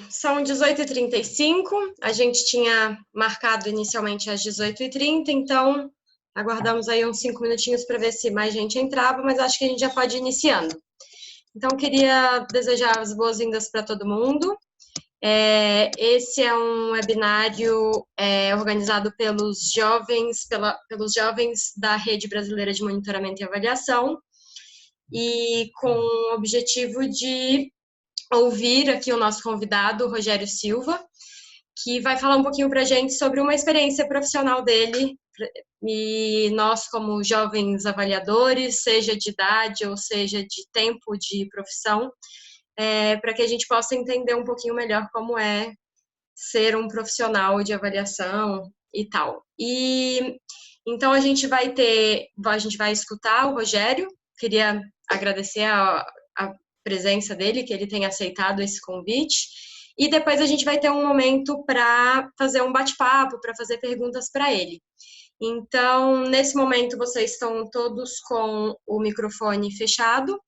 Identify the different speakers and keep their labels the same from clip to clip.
Speaker 1: São 18h35, a gente tinha marcado inicialmente às 18h30, então aguardamos aí uns 5 minutinhos para ver se mais gente entrava, mas acho que a gente já pode ir iniciando. Então, queria desejar as boas-vindas para todo mundo. Esse é um webinário organizado pelos jovens da Rede Brasileira de Monitoramento e Avaliação, e com o objetivo de ouvir aqui o nosso convidado, Rogério Silva, que vai falar um pouquinho para a gente sobre uma experiência profissional dele, e nós, como jovens avaliadores, seja de idade ou seja de tempo de profissão, para que a gente possa entender um pouquinho melhor como é ser um profissional de avaliação e tal. E então a gente vai escutar o Rogério. Queria agradecer a presença dele, que ele tenha aceitado esse convite. E depois a gente vai ter um momento para fazer um bate-papo, para fazer perguntas para ele. Então, nesse momento, vocês estão todos com o microfone fechado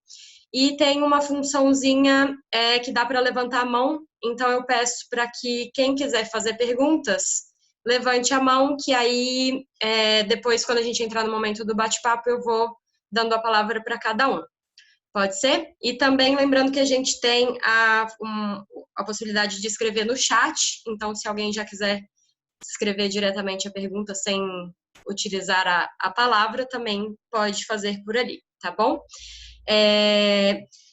Speaker 1: e tem uma funçãozinha que dá para levantar a mão. Então, eu peço para que quem quiser fazer perguntas, levante a mão, que aí, depois, quando a gente entrar no momento do bate-papo, eu vou dando a palavra para cada um. Pode ser? E também lembrando que a gente tem a possibilidade de escrever no chat, então se alguém já quiser escrever diretamente a pergunta sem utilizar a palavra, também pode fazer por ali, tá bom?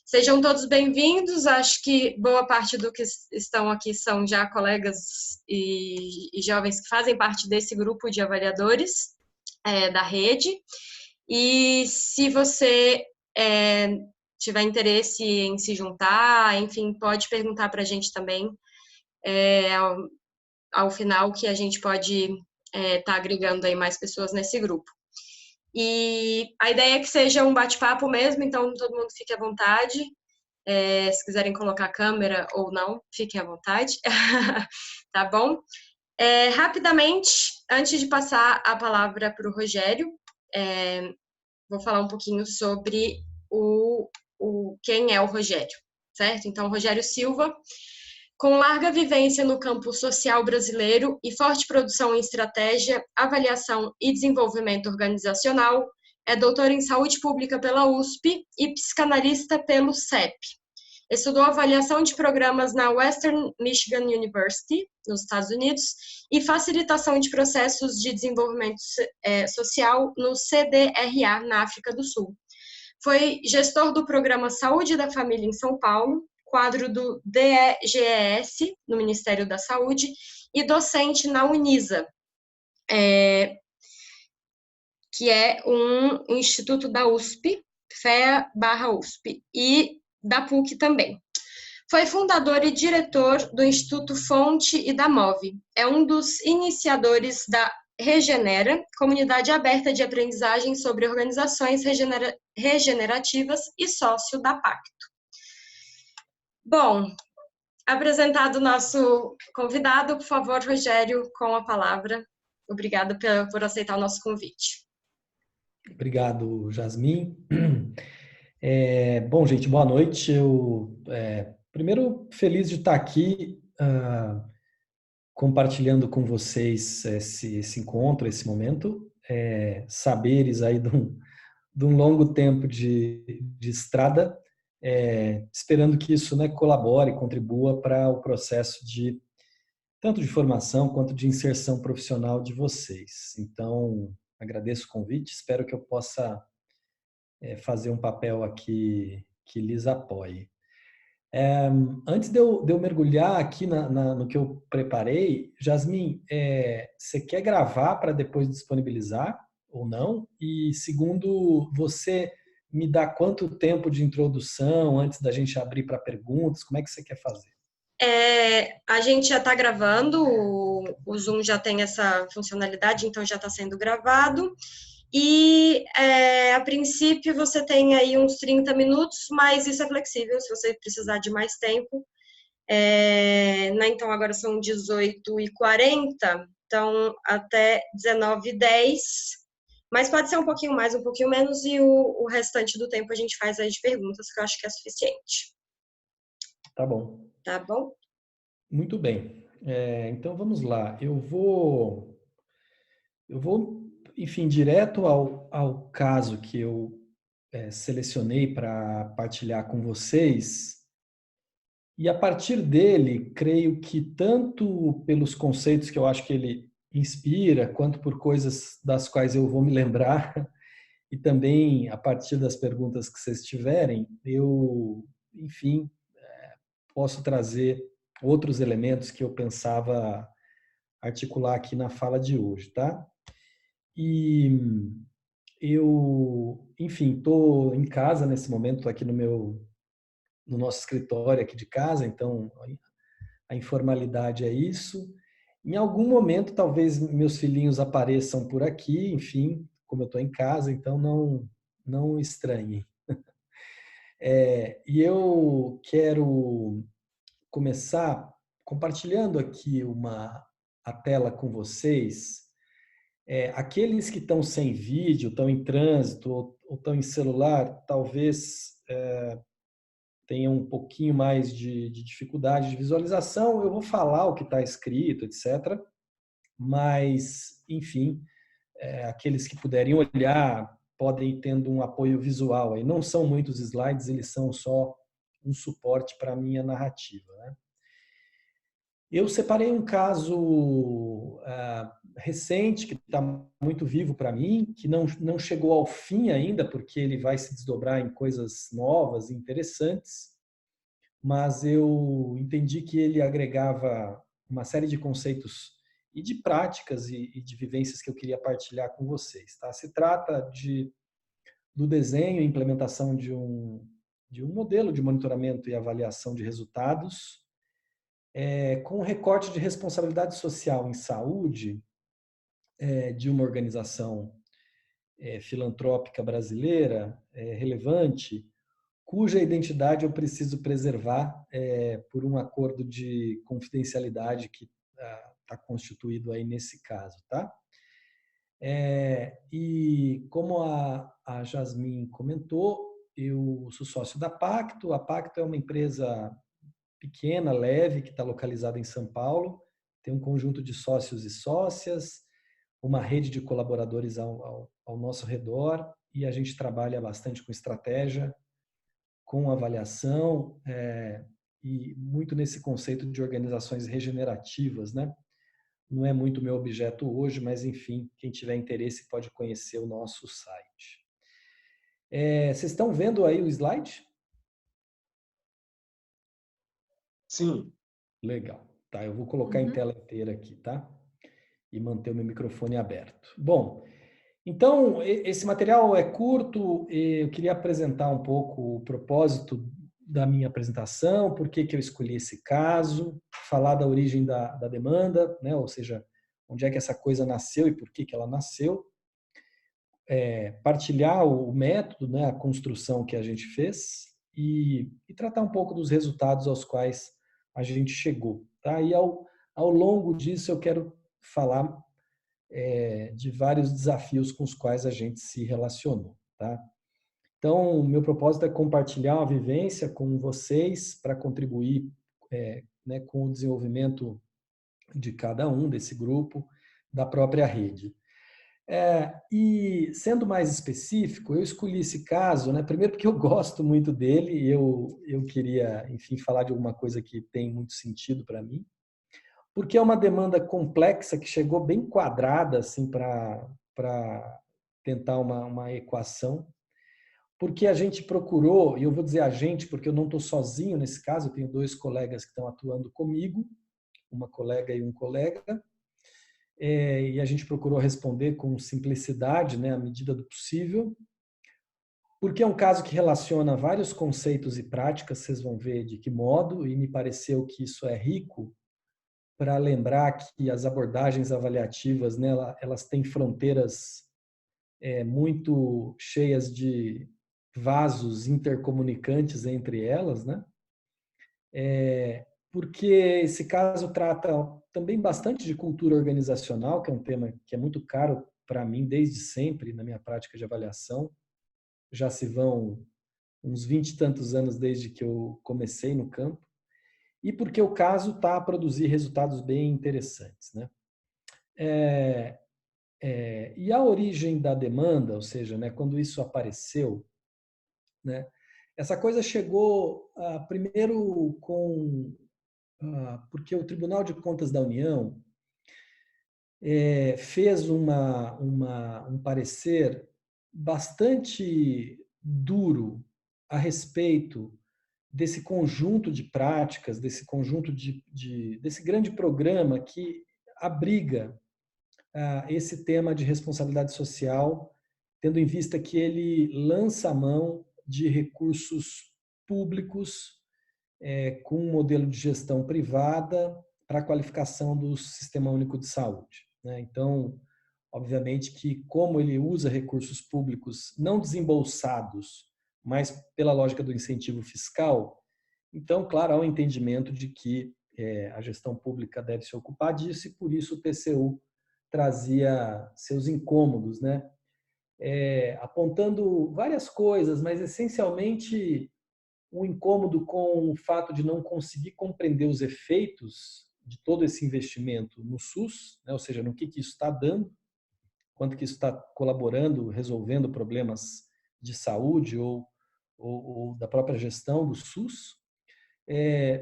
Speaker 1: Sejam todos bem-vindos, acho que boa parte do que estão aqui são já colegas e jovens que fazem parte desse grupo de avaliadores da rede, e se você tiver interesse em se juntar, enfim, pode perguntar para a gente também ao final, que a gente pode tá agregando aí mais pessoas nesse grupo. E a ideia é que seja um bate-papo mesmo, então todo mundo fique à vontade. Se quiserem colocar a câmera ou não, fiquem à vontade. Tá bom? Rapidamente, antes de passar a palavra para o Rogério, vou falar um pouquinho sobre quem é o Rogério, certo? Então, o Rogério Silva, com larga vivência no campo social brasileiro e forte produção em estratégia, avaliação e desenvolvimento organizacional, é doutor em saúde pública pela USP e psicanalista pelo CEP. Estudou avaliação de programas na Western Michigan University, nos Estados Unidos, e facilitação de processos de desenvolvimento social no CDRA, na África do Sul. Foi gestor do programa Saúde da Família em São Paulo, quadro do DEGES, no Ministério da Saúde, e docente na Unisa, que é um instituto da USP, FEA/USP, e da PUC também. Foi fundador e diretor do Instituto Fonte e da MOVE. É um dos iniciadores da Regenera, comunidade aberta de aprendizagem sobre organizações regenerativas, e sócio da Pacto. Bom, apresentado o nosso convidado, por favor, Rogério, com a palavra. Obrigada por aceitar o nosso convite.
Speaker 2: Obrigado, Jasmin. Bom, gente, boa noite. Primeiro, feliz de estar aqui compartilhando com vocês esse encontro, esse momento, saberes aí de um longo tempo de estrada, esperando que isso, né, colabore, contribua para o processo tanto de formação quanto de inserção profissional de vocês. Então, agradeço o convite, espero que eu possa fazer um papel aqui que lhes apoie. Antes de eu mergulhar aqui no que eu preparei, Jasmin, você quer gravar para depois disponibilizar ou não? E segundo, você me dá quanto tempo de introdução antes da gente abrir para perguntas? Como é que você quer fazer?
Speaker 1: A gente já está gravando, o Zoom já tem essa funcionalidade, então já está sendo gravado. E, a princípio, você tem aí uns 30 minutos, mas isso é flexível, se você precisar de mais tempo. Então, agora são 18h40, então até 19h10, mas pode ser um pouquinho mais, um pouquinho menos, e o restante do tempo a gente faz aí de perguntas, que eu acho que é suficiente.
Speaker 2: Tá bom.
Speaker 1: Tá bom?
Speaker 2: Muito bem. Então vamos lá. Eu vou, enfim, direto ao caso que eu selecionei para partilhar com vocês. E a partir dele, creio que tanto pelos conceitos que eu acho que ele inspira, quanto por coisas das quais eu vou me lembrar, e também a partir das perguntas que vocês tiverem, eu, enfim, posso trazer outros elementos que eu pensava articular aqui na fala de hoje, tá? E eu, enfim, estou em casa nesse momento, estou aqui no nosso escritório aqui de casa, então a informalidade é isso. Em algum momento, talvez meus filhinhos apareçam por aqui, enfim, como eu estou em casa, então não estranhem. E eu quero começar compartilhando aqui a tela com vocês. Aqueles que estão sem vídeo, estão em trânsito ou estão em celular, talvez tenham um pouquinho mais de dificuldade de visualização. Eu vou falar o que está escrito, etc. Mas, enfim, aqueles que puderem olhar podem ir tendo um apoio visual. Aí não são muitos slides, eles são só um suporte para a minha narrativa, né? Eu separei um caso recente, que está muito vivo para mim, que não chegou ao fim ainda, porque ele vai se desdobrar em coisas novas e interessantes, mas eu entendi que ele agregava uma série de conceitos e de práticas e de vivências que eu queria partilhar com vocês. Tá? Se trata do desenho e implementação de um modelo de monitoramento e avaliação de resultados com recorte de responsabilidade social em saúde de uma organização filantrópica brasileira relevante, cuja identidade eu preciso preservar por um acordo de confidencialidade que está constituído aí nesse caso, tá? E como a Jasmine comentou, eu sou sócio da Pacto. A Pacto é uma empresa pequena, leve, que está localizada em São Paulo. Tem um conjunto de sócios e sócias, uma rede de colaboradores ao nosso redor, e a gente trabalha bastante com estratégia, com avaliação e muito nesse conceito de organizações regenerativas, né? Não é muito meu objeto hoje, mas enfim, quem tiver interesse pode conhecer o nosso site. Vocês estão vendo aí o slide?
Speaker 3: Sim.
Speaker 2: Legal. Tá, eu vou colocar em tela inteira aqui, tá? E manter o meu microfone aberto. Bom, então, esse material é curto, eu queria apresentar um pouco o propósito da minha apresentação, por que eu escolhi esse caso, falar da origem da demanda, né? Ou seja, onde é que essa coisa nasceu e por que ela nasceu, partilhar o método, né? A construção que a gente fez e tratar um pouco dos resultados aos quais a gente chegou. Tá? E ao longo disso eu quero falar de vários desafios com os quais a gente se relacionou. Tá? Então, o meu propósito é compartilhar uma vivência com vocês para contribuir né, com o desenvolvimento de cada um desse grupo, da própria rede. E, sendo mais específico, eu escolhi esse caso, né, primeiro porque eu gosto muito dele e eu queria, enfim, falar de alguma coisa que tem muito sentido para mim, porque é uma demanda complexa que chegou bem quadrada assim, para tentar uma equação, porque a gente procurou, e eu vou dizer a gente porque eu não estou sozinho nesse caso, eu tenho dois colegas que estão atuando comigo, uma colega e um colega, e a gente procurou responder com simplicidade, né, à medida do possível, porque é um caso que relaciona vários conceitos e práticas, vocês vão ver de que modo, e me pareceu que isso é rico para lembrar que as abordagens avaliativas, né, elas têm fronteiras muito cheias de vasos intercomunicantes entre elas, né? Porque esse caso trata também bastante de cultura organizacional, que é um tema que é muito caro para mim desde sempre na minha prática de avaliação. Já se vão uns 20 e tantos anos desde que eu comecei no campo. e porque o caso está a produzir resultados bem interessantes, né? E a origem da demanda, ou seja, né, quando isso apareceu, né, essa coisa chegou primeiro porque o Tribunal de Contas da União fez um parecer bastante duro a respeito desse conjunto de práticas, desse conjunto desse grande programa que abriga esse tema de responsabilidade social, tendo em vista que ele lança a mão de recursos públicos com um modelo de gestão privada para a qualificação do Sistema Único de Saúde, né? Então, obviamente que como ele usa recursos públicos não desembolsados, mas pela lógica do incentivo fiscal, então, claro, há um entendimento de que a gestão pública deve se ocupar disso e por isso o TCU trazia seus incômodos, né? Apontando várias coisas, mas essencialmente o incômodo com o fato de não conseguir compreender os efeitos de todo esse investimento no SUS, né? Ou seja, no que isso está dando, quanto que isso está colaborando, resolvendo problemas de saúde ou da própria gestão do SUS,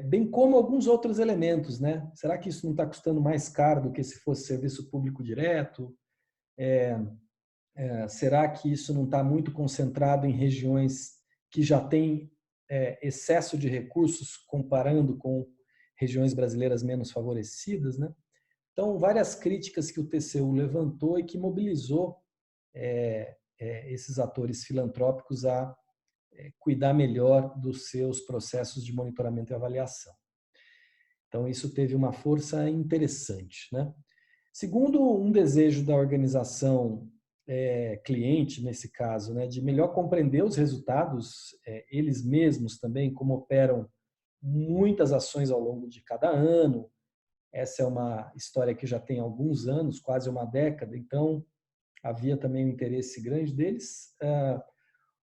Speaker 2: bem como alguns outros elementos, né? Será que isso não está custando mais caro do que se fosse serviço público direto? Será que isso não está muito concentrado em regiões que já têm excesso de recursos comparando com regiões brasileiras menos favorecidas, né? Então, várias críticas que o TCU levantou e que mobilizou esses atores filantrópicos a cuidar melhor dos seus processos de monitoramento e avaliação. Então, isso teve uma força interessante, né? Segundo um desejo da organização cliente, nesse caso, né, de melhor compreender os resultados, eles mesmos também, como operam muitas ações ao longo de cada ano. Essa é uma história que já tem alguns anos, quase uma década, então havia também um interesse grande deles.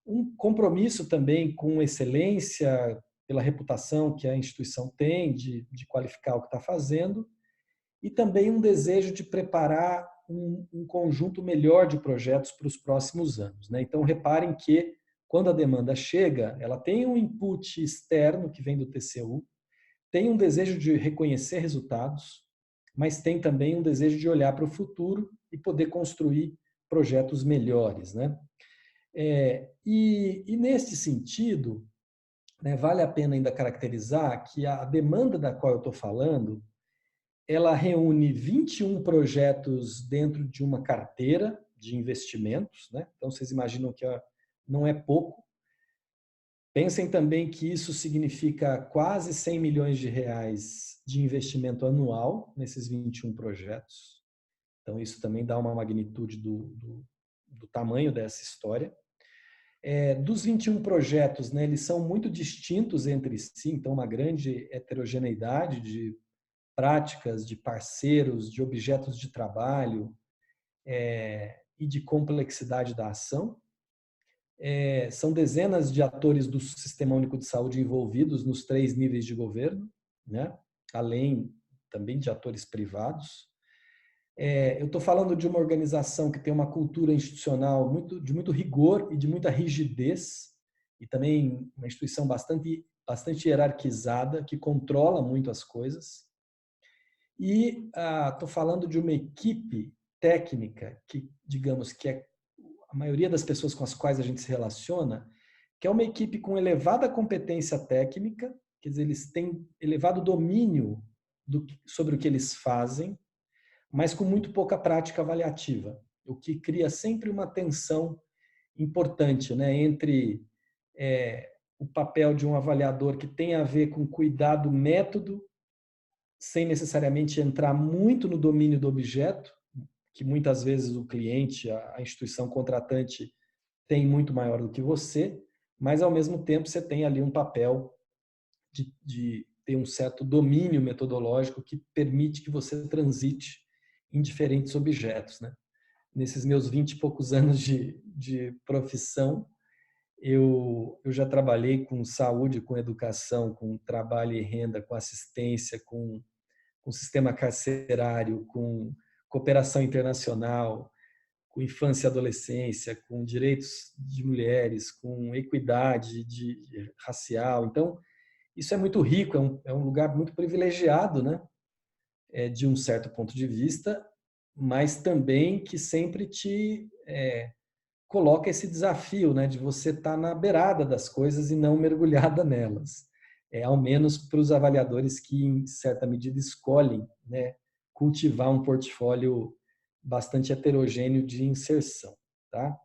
Speaker 2: Um compromisso também com excelência, pela reputação que a instituição tem de qualificar o que está fazendo, e também um desejo de preparar um conjunto melhor de projetos para os próximos anos, né? Então, reparem que, quando a demanda chega, ela tem um input externo que vem do TCU, tem um desejo de reconhecer resultados, mas tem também um desejo de olhar para o futuro e poder construir projetos melhores, né? E nesse sentido, né, vale a pena ainda caracterizar que a demanda da qual eu estou falando, ela reúne 21 projetos dentro de uma carteira de investimentos, né? Então, vocês imaginam que não é pouco. Pensem também que isso significa quase 100 milhões de reais de investimento anual nesses 21 projetos. Então, isso também dá uma magnitude do tamanho dessa história. Dos 21 projetos, né, eles são muito distintos entre si, então uma grande heterogeneidade de práticas, de parceiros, de objetos de trabalho e de complexidade da ação. São dezenas de atores do Sistema Único de Saúde envolvidos nos 3 níveis de governo, né? Além também de atores privados. Eu estou falando de uma organização que tem uma cultura institucional de muito rigor e de muita rigidez, e também uma instituição bastante hierarquizada, que controla muito as coisas. E estou falando de uma equipe técnica que, digamos, que é a maioria das pessoas com as quais a gente se relaciona, que é uma equipe com elevada competência técnica, quer dizer, eles têm elevado domínio sobre o que eles fazem, mas com muito pouca prática avaliativa, o que cria sempre uma tensão importante, né, entre o papel de um avaliador que tem a ver com cuidar do método, sem necessariamente entrar muito no domínio do objeto, que muitas vezes o cliente, a instituição contratante, tem muito maior do que você, mas ao mesmo tempo você tem ali um papel de ter um certo domínio metodológico que permite que você transite em diferentes objetos, né? Nesses meus 20 e poucos anos de profissão, Eu já trabalhei com saúde, com educação, com trabalho e renda, com assistência, com sistema carcerário, com cooperação internacional, com infância e adolescência, com direitos de mulheres, com equidade racial. Então, isso é muito rico, é um lugar muito privilegiado, né? De um certo ponto de vista, mas também que sempre te coloca esse desafio, né, de você estar na beirada das coisas e não mergulhada nelas. Ao menos para os avaliadores que, em certa medida, escolhem, né, cultivar um portfólio bastante heterogêneo de inserção. Tá?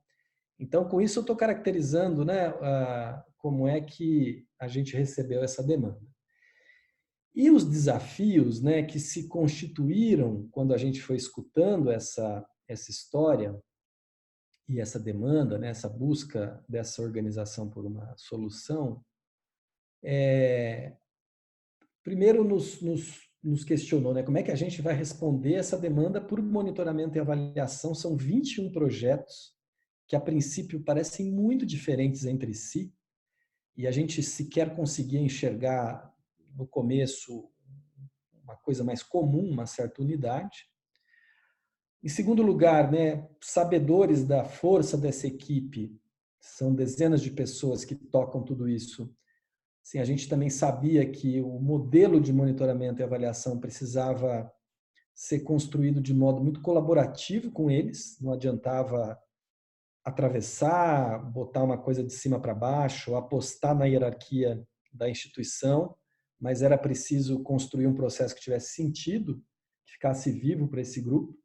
Speaker 2: Então, com isso, eu estou caracterizando, né, como é que a gente recebeu essa demanda. E os desafios, né, que se constituíram quando a gente foi escutando essa história e essa demanda, né, essa busca dessa organização por uma solução, primeiro nos questionou, né, como é que a gente vai responder essa demanda por monitoramento e avaliação. São 21 projetos que, a princípio, parecem muito diferentes entre si, e a gente sequer conseguia enxergar, no começo, uma coisa mais comum, uma certa unidade. Em segundo lugar, né, sabedores da força dessa equipe, são dezenas de pessoas que tocam tudo isso. Sim, a gente também sabia que o modelo de monitoramento e avaliação precisava ser construído de modo muito colaborativo com eles, não adiantava atravessar, botar uma coisa de cima para baixo, apostar na hierarquia da instituição, mas era preciso construir um processo que tivesse sentido, que ficasse vivo para esse grupo,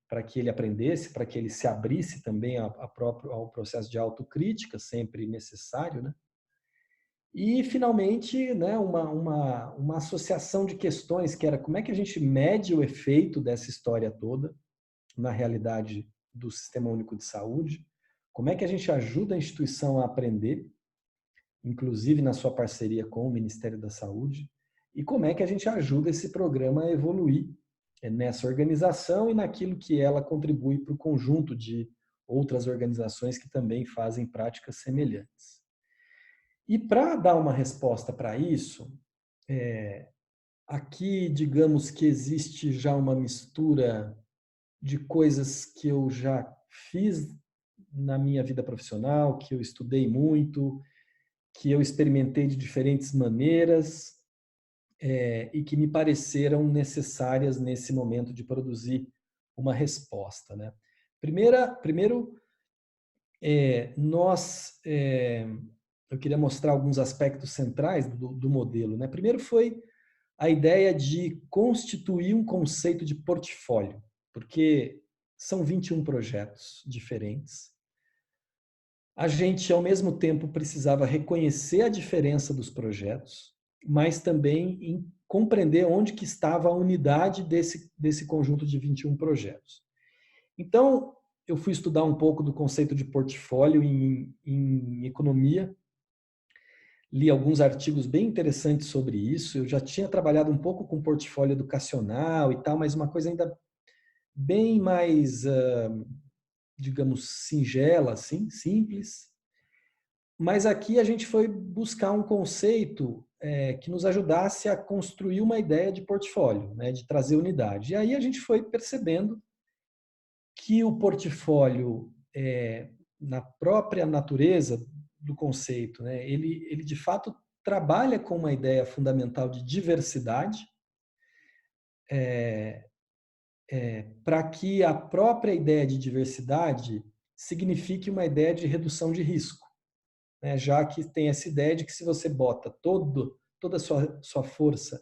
Speaker 2: para que ele aprendesse, para que ele se abrisse também ao processo de autocrítica, sempre necessário, né? E, finalmente, né, uma associação de questões, que era como é que a gente mede o efeito dessa história toda na realidade do Sistema Único de Saúde, como é que a gente ajuda a instituição a aprender, inclusive na sua parceria com o Ministério da Saúde, e como é que a gente ajuda esse programa a evoluir nessa organização e naquilo que ela contribui para o conjunto de outras organizações que também fazem práticas semelhantes. E para dar uma resposta para isso, aqui, digamos que existe já uma mistura de coisas que eu já fiz na minha vida profissional, que eu estudei muito, que eu experimentei de diferentes maneiras, e que me pareceram necessárias nesse momento de produzir uma resposta, né? Primeiro, eu queria mostrar alguns aspectos centrais do modelo, né? Primeiro foi a ideia de constituir um conceito de portfólio, porque são 21 projetos diferentes. A gente, ao mesmo tempo, precisava reconhecer a diferença dos projetos, mas também compreender onde que estava a unidade desse conjunto de 21 projetos. Então, eu fui estudar um pouco do conceito de portfólio em economia, li alguns artigos bem interessantes sobre isso. Eu já tinha trabalhado um pouco com portfólio educacional e tal, mas uma coisa ainda bem mais, digamos, singela, assim, simples. Mas aqui a gente foi buscar um conceito que nos ajudasse a construir uma ideia de portfólio, né, de trazer unidade. E aí a gente foi percebendo que o portfólio, na própria natureza do conceito, né, ele de fato trabalha com uma ideia fundamental de diversidade, para que a própria ideia de diversidade signifique uma ideia de redução de risco, né, já que tem essa ideia de que se você bota toda a sua força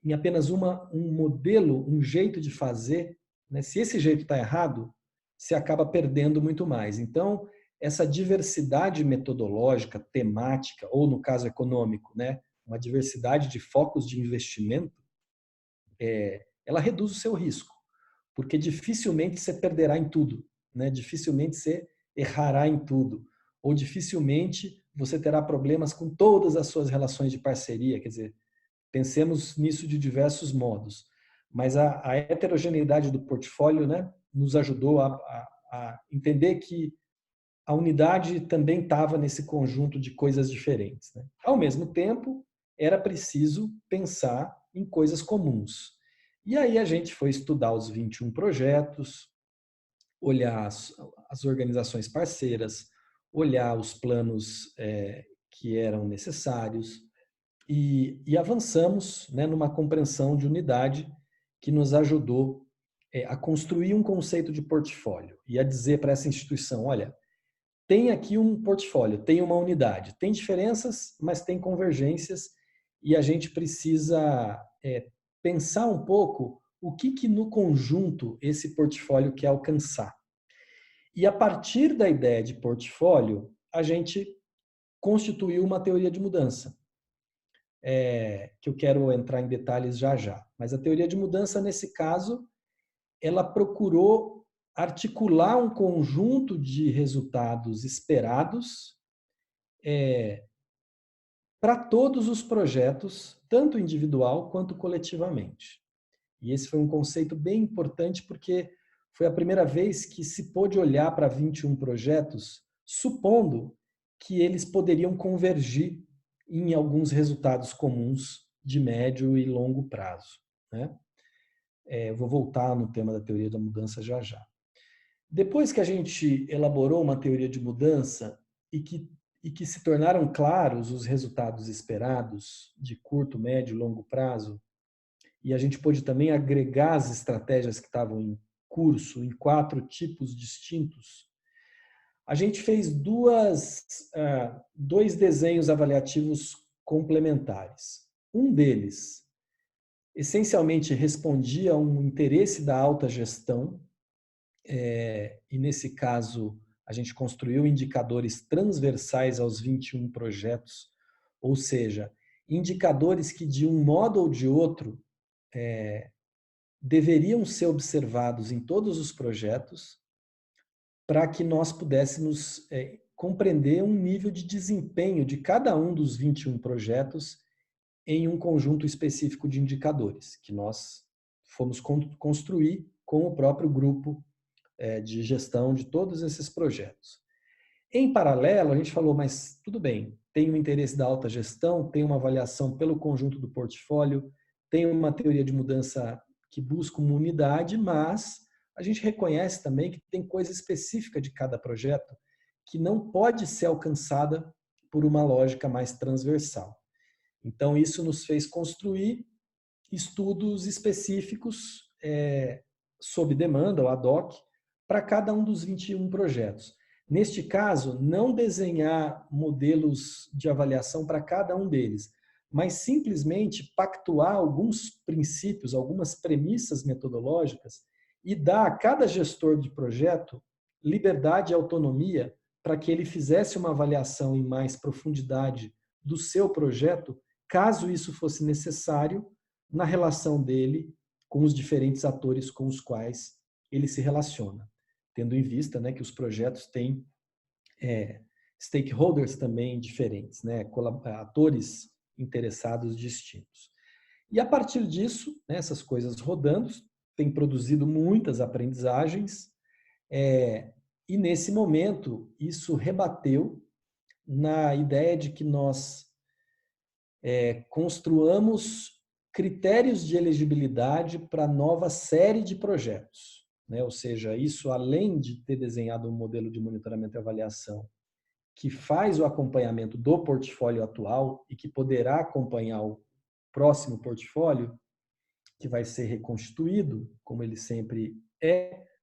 Speaker 2: em apenas um modelo, um jeito de fazer, né, se esse jeito está errado, você acaba perdendo muito mais. Então, essa diversidade metodológica, temática, ou no caso econômico, né, uma diversidade de focos de investimento, ela reduz o seu risco, porque dificilmente você perderá em tudo, né? Dificilmente você errará em tudo, ou dificilmente você terá problemas com todas as suas relações de parceria. Quer dizer, pensemos nisso de diversos modos. Mas a heterogeneidade do portfólio, né, nos ajudou a entender que a unidade também estava nesse conjunto de coisas diferentes, né? Ao mesmo tempo, era preciso pensar em coisas comuns. E aí a gente foi estudar os 21 projetos, olhar as organizações parceiras, olhar os planos que eram necessários e avançamos, né, numa compreensão de unidade que nos ajudou a construir um conceito de portfólio e a dizer para essa instituição, olha, tem aqui um portfólio, tem uma unidade, tem diferenças, mas tem convergências e a gente precisa pensar um pouco o que no conjunto esse portfólio quer alcançar. E a partir da ideia de portfólio, a gente constituiu uma teoria de mudança, que eu quero entrar em detalhes já já. Mas a teoria de mudança, nesse caso, ela procurou articular um conjunto de resultados esperados para todos os projetos, tanto individual quanto coletivamente. E esse foi um conceito bem importante porque foi a primeira vez que se pôde olhar para 21 projetos, supondo que eles poderiam convergir em alguns resultados comuns de médio e longo prazo, né? Eu vou voltar no tema da teoria da mudança já já. Depois que a gente elaborou uma teoria de mudança e que se tornaram claros os resultados esperados de curto, médio e longo prazo, e a gente pôde também agregar as estratégias que estavam em curso em 4 tipos distintos, a gente fez dois desenhos avaliativos complementares. Um deles, essencialmente, respondia a um interesse da alta gestão, e nesse caso a gente construiu indicadores transversais aos 21 projetos, ou seja, indicadores que de um modo ou de outro deveriam ser observados em todos os projetos para que nós pudéssemos compreender um nível de desempenho de cada um dos 21 projetos em um conjunto específico de indicadores que nós fomos construir com o próprio grupo de gestão de todos esses projetos. Em paralelo, a gente falou, mas tudo bem, tem o interesse da alta gestão, tem uma avaliação pelo conjunto do portfólio, tem uma teoria de mudança que busca uma unidade, mas a gente reconhece também que tem coisa específica de cada projeto que não pode ser alcançada por uma lógica mais transversal. Então, isso nos fez construir estudos específicos sob demanda, ou ad hoc, para cada um dos 21 projetos. Neste caso, não desenhar modelos de avaliação para cada um deles, mas simplesmente pactuar alguns princípios, algumas premissas metodológicas e dar a cada gestor de projeto liberdade e autonomia para que ele fizesse uma avaliação em mais profundidade do seu projeto, caso isso fosse necessário, na relação dele com os diferentes atores com os quais ele se relaciona, tendo em vista, né, que os projetos têm stakeholders também diferentes, né, atores interessados distintos. E a partir disso, né, essas coisas rodando, tem produzido muitas aprendizagens, e nesse momento isso rebateu na ideia de que nós construamos critérios de elegibilidade para nova série de projetos, né? Ou seja, isso além de ter desenhado um modelo de monitoramento e avaliação que faz o acompanhamento do portfólio atual e que poderá acompanhar o próximo portfólio, que vai ser reconstituído, como ele sempre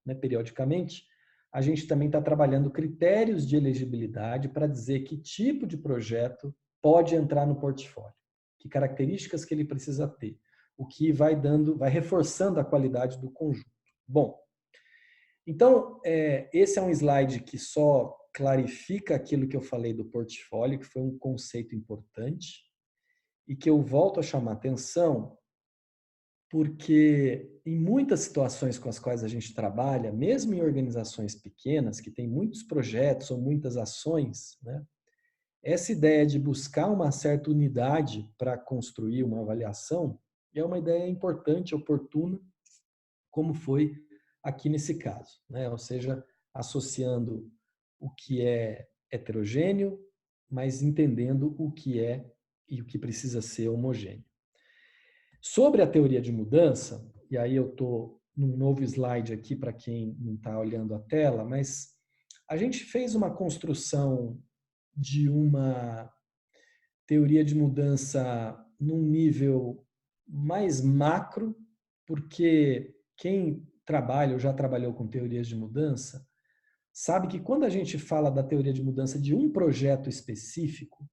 Speaker 2: né, periodicamente, a gente também está trabalhando critérios de elegibilidade para dizer que tipo de projeto pode entrar no portfólio, que características que ele precisa ter, o que vai reforçando a qualidade do conjunto. Bom, então, esse é um slide que só clarifica aquilo que eu falei do portfólio, que foi um conceito importante, e que eu volto a chamar atenção, porque em muitas situações com as quais a gente trabalha, mesmo em organizações pequenas, que têm muitos projetos ou muitas ações, né, essa ideia de buscar uma certa unidade para construir uma avaliação é uma ideia importante, oportuna, como foi aqui nesse caso, né? Ou seja, associando o que é heterogêneo, mas entendendo o que é e o que precisa ser homogêneo. Sobre a teoria de mudança, e aí eu estou num novo slide aqui para quem não está olhando a tela, mas a gente fez uma construção de uma teoria de mudança num nível mais macro, porque quem trabalha ou já trabalhou com teorias de mudança sabe que quando a gente fala da teoria de mudança de um projeto específico,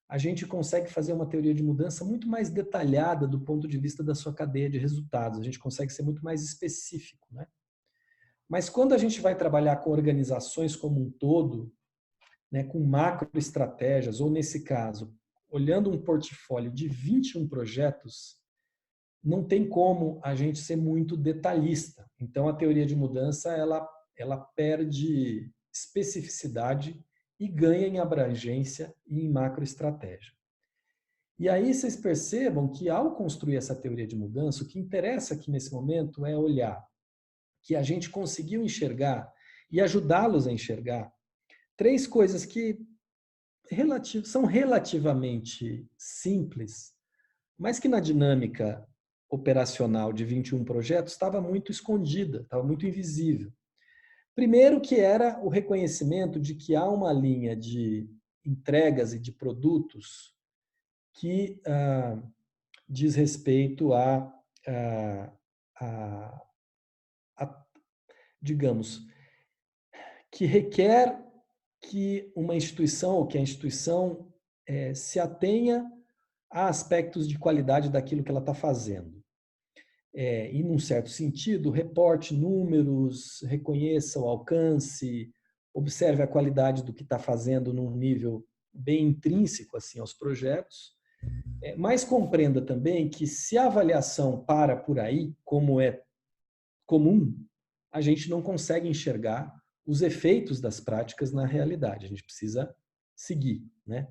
Speaker 2: a gente consegue fazer uma teoria de mudança muito mais detalhada do ponto de vista da sua cadeia de resultados. A gente consegue ser muito mais específico, né? Mas quando a gente vai trabalhar com organizações como um todo, né, com macroestratégias, ou nesse caso, olhando um portfólio de 21 projetos, não tem como a gente ser muito detalhista. Então, a teoria de mudança, ela perde especificidade e ganha em abrangência e em macroestratégia. E aí vocês percebam que, ao construir essa teoria de mudança, o que interessa aqui nesse momento é olhar que a gente conseguiu enxergar e ajudá-los a enxergar três coisas que são relativamente simples, mas que na dinâmica operacional de 21 projetos estava muito escondida, estava muito invisível. Primeiro, que era o reconhecimento de que há uma linha de entregas e de produtos que diz respeito a, digamos, que requer que uma instituição ou que a instituição se atenha a aspectos de qualidade daquilo que ela está fazendo. E, num certo sentido, reporte números, reconheça o alcance, observe a qualidade do que está fazendo num nível bem intrínseco assim, aos projetos, mas compreenda também que se a avaliação para por aí, como é comum, a gente não consegue enxergar os efeitos das práticas na realidade. A gente precisa seguir, né?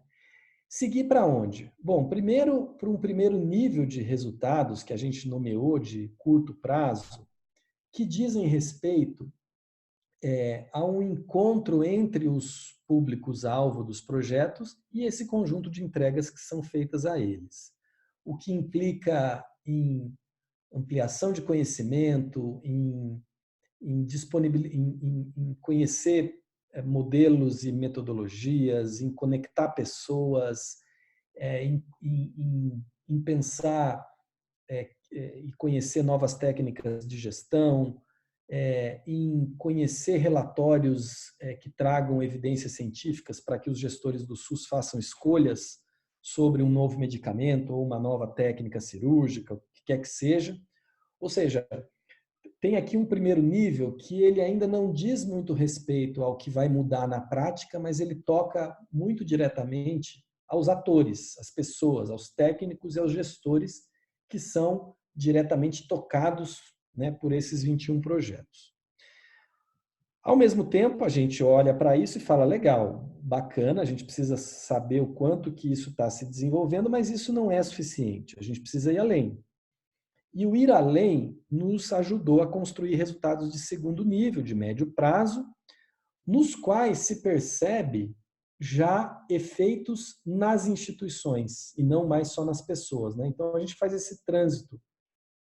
Speaker 2: Seguir para onde? Bom, primeiro, para um primeiro nível de resultados que a gente nomeou de curto prazo, que dizem respeito a um encontro entre os públicos-alvo dos projetos e esse conjunto de entregas que são feitas a eles. O que implica em ampliação de conhecimento, em conhecer modelos e metodologias, em conectar pessoas, em pensar e conhecer novas técnicas de gestão, em conhecer relatórios que tragam evidências científicas para que os gestores do SUS façam escolhas sobre um novo medicamento ou uma nova técnica cirúrgica, o que quer que seja. Ou seja, tem aqui um primeiro nível que ele ainda não diz muito respeito ao que vai mudar na prática, mas ele toca muito diretamente aos atores, às pessoas, aos técnicos e aos gestores que são diretamente tocados, né, por esses 21 projetos. Ao mesmo tempo, a gente olha para isso e fala, legal, bacana, a gente precisa saber o quanto que isso está se desenvolvendo, mas isso não é suficiente, a gente precisa ir além. E o ir além nos ajudou a construir resultados de segundo nível, de médio prazo, nos quais se percebe já efeitos nas instituições e não mais só nas pessoas, né? Então a gente faz esse trânsito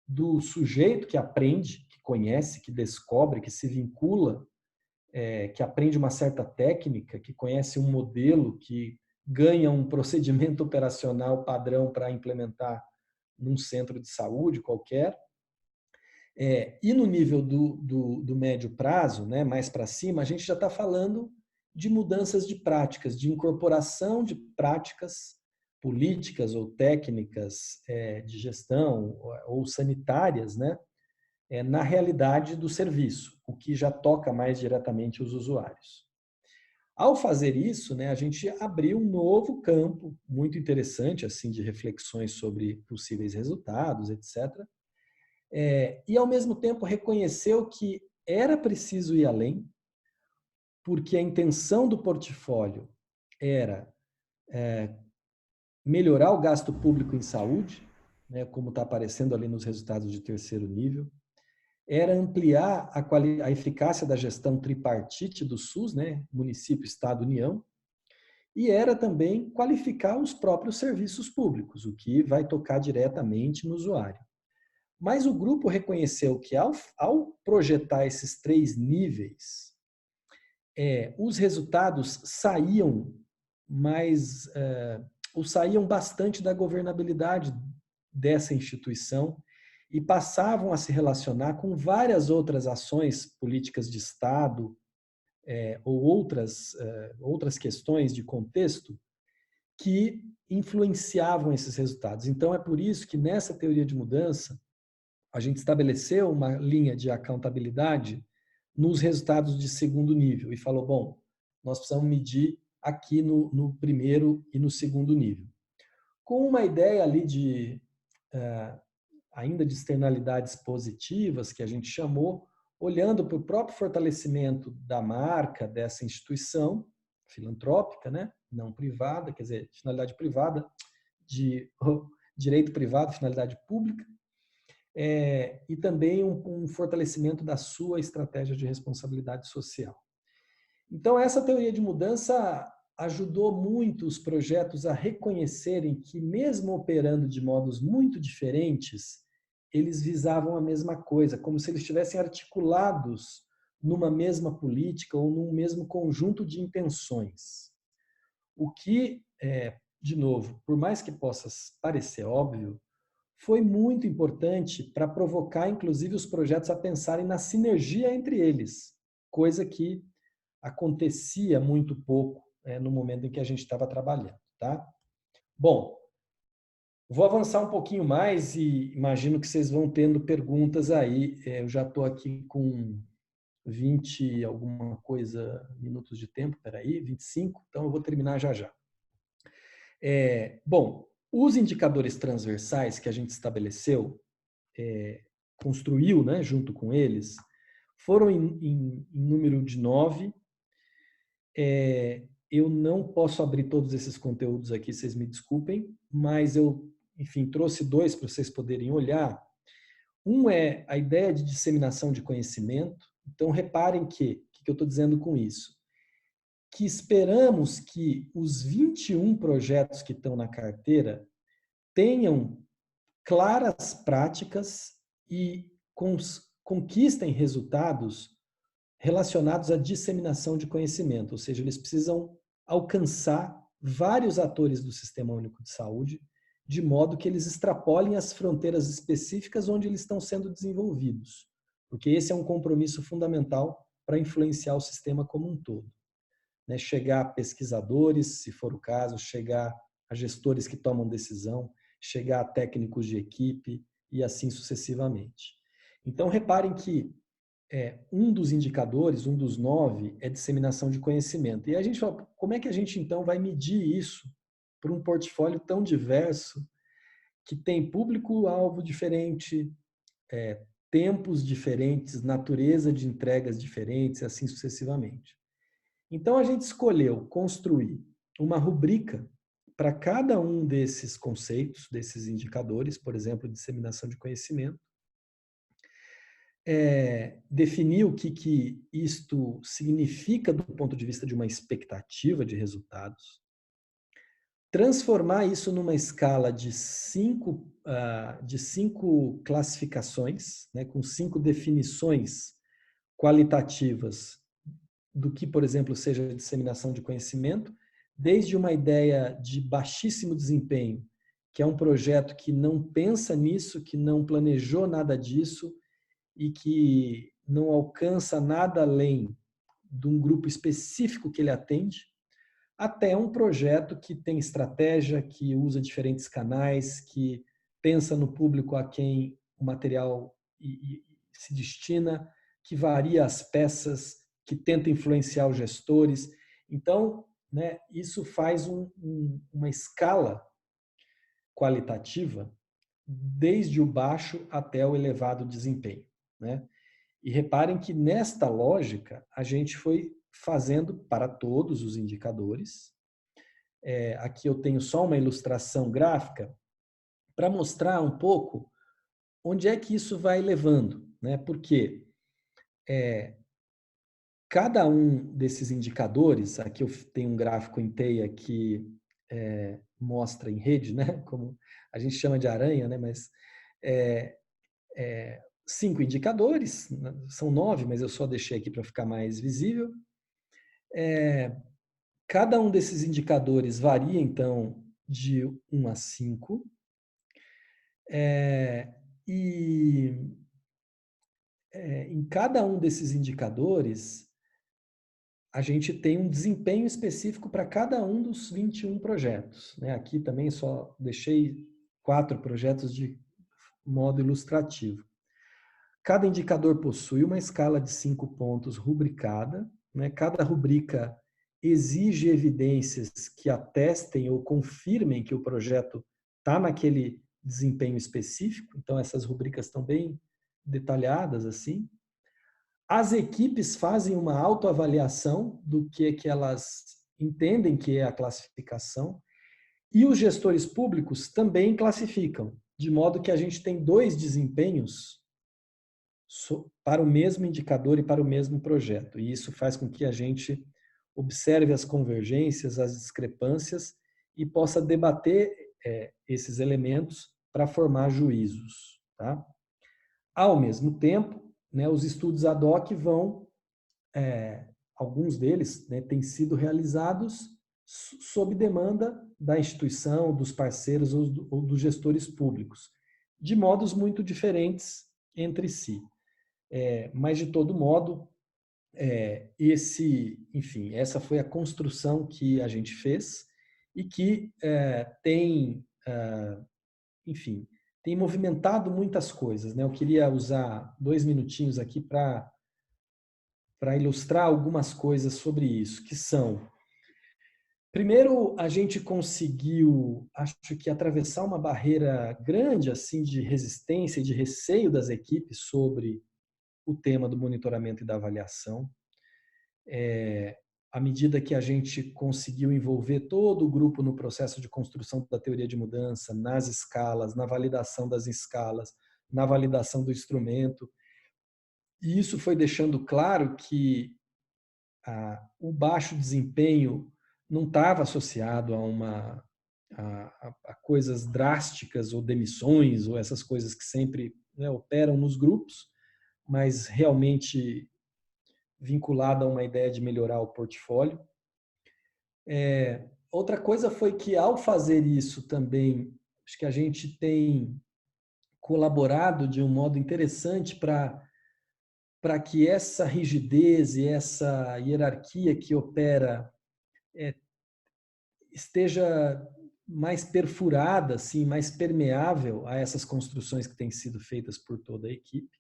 Speaker 2: do sujeito que aprende, que conhece, que descobre, que se vincula, que aprende uma certa técnica, que conhece um modelo, que ganha um procedimento operacional padrão para implementar num centro de saúde qualquer. E no nível do médio prazo, né, mais para cima, a gente já está falando de mudanças de práticas, de incorporação de práticas políticas ou técnicas de gestão ou sanitárias, né, na realidade do serviço, o que já toca mais diretamente os usuários. Ao fazer isso, né, a gente abriu um novo campo muito interessante assim de reflexões sobre possíveis resultados, etc. E, ao mesmo tempo, reconheceu que era preciso ir além, porque a intenção do portfólio era melhorar o gasto público em saúde, né, como está aparecendo ali nos resultados de terceiro nível, era ampliar a eficácia da gestão tripartite do SUS, né, município, Estado, União, e era também qualificar os próprios serviços públicos, o que vai tocar diretamente no usuário. Mas o grupo reconheceu que ao projetar esses 3 níveis, os resultados saíam saíam bastante da governabilidade dessa instituição e passavam a se relacionar com várias outras ações políticas de Estado, ou outras questões de contexto que influenciavam esses resultados. Então, é por isso que nessa teoria de mudança, a gente estabeleceu uma linha de accountabilidade nos resultados de segundo nível e falou, bom, nós precisamos medir aqui no primeiro e no segundo nível. Com uma ideia ali ainda de externalidades positivas, que a gente chamou, olhando para o próprio fortalecimento da marca dessa instituição filantrópica, né? Não privada, quer dizer, finalidade privada, de direito privado, finalidade pública, e também um fortalecimento da sua estratégia de responsabilidade social. Então, essa teoria de mudança ajudou muito os projetos a reconhecerem que, mesmo operando de modos muito diferentes, eles visavam a mesma coisa, como se eles estivessem articulados numa mesma política ou num mesmo conjunto de intenções. O que, de novo, por mais que possa parecer óbvio, foi muito importante para provocar, inclusive, os projetos a pensarem na sinergia entre eles, coisa que acontecia muito pouco no momento em que a gente estava trabalhando, tá? Bom, vou avançar um pouquinho mais e imagino que vocês vão tendo perguntas aí. Eu já estou aqui com 20 alguma coisa minutos de tempo, peraí, 25, então eu vou terminar já já. Bom, os indicadores transversais que a gente estabeleceu, construiu, né, junto com eles, foram em número de 9. Eu não posso abrir todos esses conteúdos aqui, vocês me desculpem, mas eu, enfim, trouxe 2 para vocês poderem olhar. Um é a ideia de disseminação de conhecimento. Então, reparem o que eu estou dizendo com isso? Que esperamos que os 21 projetos que estão na carteira tenham claras práticas e conquistem resultados relacionados à disseminação de conhecimento, ou seja, eles precisam alcançar vários atores do Sistema Único de Saúde, de modo que eles extrapolem as fronteiras específicas onde eles estão sendo desenvolvidos, porque esse é um compromisso fundamental para influenciar o sistema como um todo. Chegar a pesquisadores, se for o caso, chegar a gestores que tomam decisão, chegar a técnicos de equipe e assim sucessivamente. Então, reparem que um dos indicadores, um dos 9, é disseminação de conhecimento. E a gente fala, como é que a gente então vai medir isso para um portfólio tão diverso, que tem público-alvo diferente, tempos diferentes, natureza de entregas diferentes, assim sucessivamente. Então, a gente escolheu construir uma rubrica para cada um desses conceitos, desses indicadores, por exemplo, disseminação de conhecimento, definir o que isto significa do ponto de vista de uma expectativa de resultados, transformar isso numa escala de 5 classificações, né, com 5 definições qualitativas do que, por exemplo, seja a disseminação de conhecimento, desde uma ideia de baixíssimo desempenho, que é um projeto que não pensa nisso, que não planejou nada disso e que não alcança nada além de um grupo específico que ele atende, até um projeto que tem estratégia, que usa diferentes canais, que pensa no público a quem o material se destina, que varia as peças, que tenta influenciar os gestores. Então, né, isso faz uma escala qualitativa desde o baixo até o elevado desempenho, né? E reparem que nesta lógica a gente foi fazendo para todos os indicadores. Aqui eu tenho só uma ilustração gráfica para mostrar um pouco onde é que isso vai levando, né? Porque cada um desses indicadores, aqui eu tenho um gráfico em teia que mostra em rede, né? Como a gente chama de aranha, né? Mas 5 indicadores, são 9, mas eu só deixei aqui para ficar mais visível. Cada um desses indicadores varia, então, de 1 a 5. E em cada um desses indicadores, a gente tem um desempenho específico para cada um dos 21 projetos, né? Aqui também só deixei 4 projetos de modo ilustrativo. Cada indicador possui uma escala de 5 pontos rubricada, né? Cada rubrica exige evidências que atestem ou confirmem que o projeto está naquele desempenho específico. Então, essas rubricas estão bem detalhadas assim. As equipes fazem uma autoavaliação do que elas entendem que é a classificação e os gestores públicos também classificam, de modo que a gente tem 2 desempenhos para o mesmo indicador e para o mesmo projeto. E isso faz com que a gente observe as convergências, as discrepâncias e possa debater esses elementos para formar juízos. Tá? Ao mesmo tempo, né, os estudos ad hoc vão, alguns deles, né, têm sido realizados sob demanda da instituição, dos parceiros ou dos gestores públicos, de modos muito diferentes entre si. Mas, de todo modo, enfim, essa foi a construção que a gente fez e que enfim, tem movimentado muitas coisas, né? Eu queria usar 2 minutinhos aqui para ilustrar algumas coisas sobre isso, que são: primeiro, a gente conseguiu, acho que, atravessar uma barreira grande assim de resistência e de receio das equipes sobre o tema do monitoramento e da avaliação. À medida que a gente conseguiu envolver todo o grupo no processo de construção da teoria de mudança, nas escalas, na validação das escalas, na validação do instrumento, e isso foi deixando claro que o baixo desempenho não estava associado a coisas drásticas ou demissões ou essas coisas que sempre, né, operam nos grupos, mas realmente vinculada a uma ideia de melhorar o portfólio. Outra coisa foi que, ao fazer isso também, acho que a gente tem colaborado de um modo interessante para que essa rigidez e essa hierarquia que opera esteja mais perfurada, assim, mais permeável a essas construções que têm sido feitas por toda a equipe.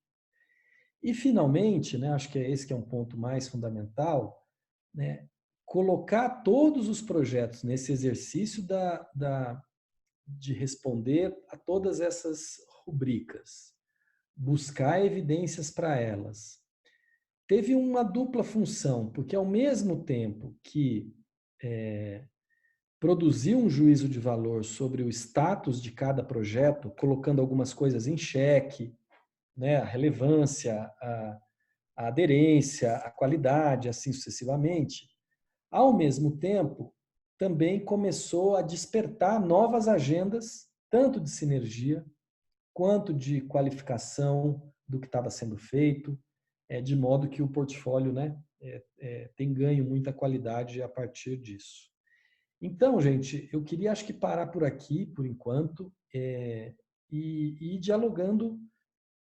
Speaker 2: E, finalmente, né, acho que esse que é um ponto mais fundamental, né, colocar todos os projetos nesse exercício de responder a todas essas rubricas, buscar evidências para elas. Teve uma dupla função, porque, ao mesmo tempo que produzir um juízo de valor sobre o status de cada projeto, colocando algumas coisas em xeque, né, a relevância, a aderência, a qualidade, assim sucessivamente, ao mesmo tempo, também começou a despertar novas agendas, tanto de sinergia, quanto de qualificação do que estava sendo feito, de modo que o portfólio, né, tem ganho muita qualidade a partir disso. Então, gente, eu queria, acho que, parar por aqui, por enquanto, e ir dialogando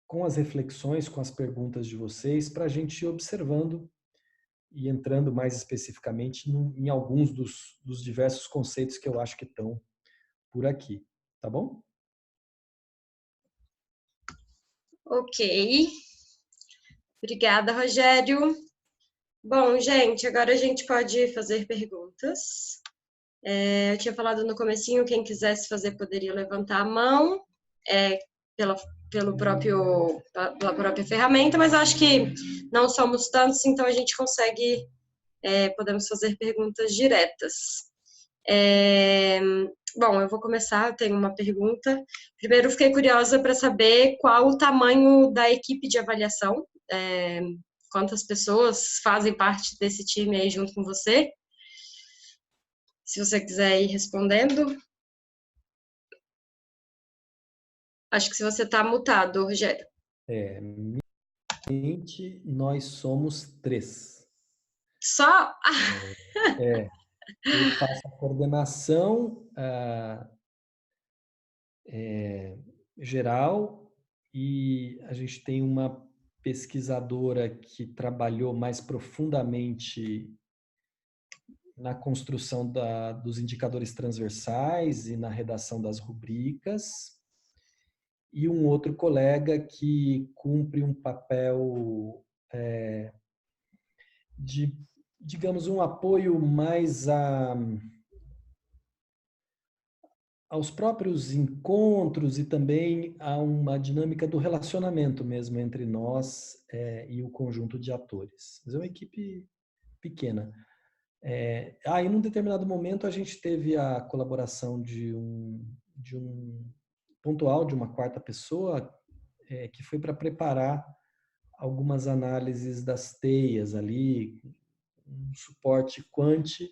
Speaker 2: com as reflexões, com as perguntas de vocês, para a gente ir observando e entrando mais especificamente em alguns dos diversos conceitos que eu acho que estão por aqui. Tá bom?
Speaker 1: Ok. Obrigada, Rogério. Bom, gente, agora a gente pode fazer perguntas. Eu tinha falado no comecinho, quem quisesse fazer poderia levantar a mão pela própria ferramenta, mas acho que não somos tantos, então a gente consegue, podemos fazer perguntas diretas. Bom, eu vou começar, eu tenho uma pergunta. Primeiro, fiquei curiosa para saber qual o tamanho da equipe de avaliação, quantas pessoas fazem parte desse time aí junto com você. Se você quiser ir respondendo. Acho que se você está mutado, Rogério.
Speaker 2: Nós somos 3.
Speaker 1: Só?
Speaker 2: Eu faço a coordenação geral e a gente tem uma pesquisadora que trabalhou mais profundamente na construção dos indicadores transversais e na redação das rubricas, e um outro colega que cumpre um papel de, digamos, um apoio mais aos próprios encontros e também a uma dinâmica do relacionamento mesmo entre nós e o conjunto de atores. Mas é uma equipe pequena. E num determinado momento a gente teve a colaboração de um pontual, de uma quarta pessoa, que foi para preparar algumas análises das teias ali, um suporte quant,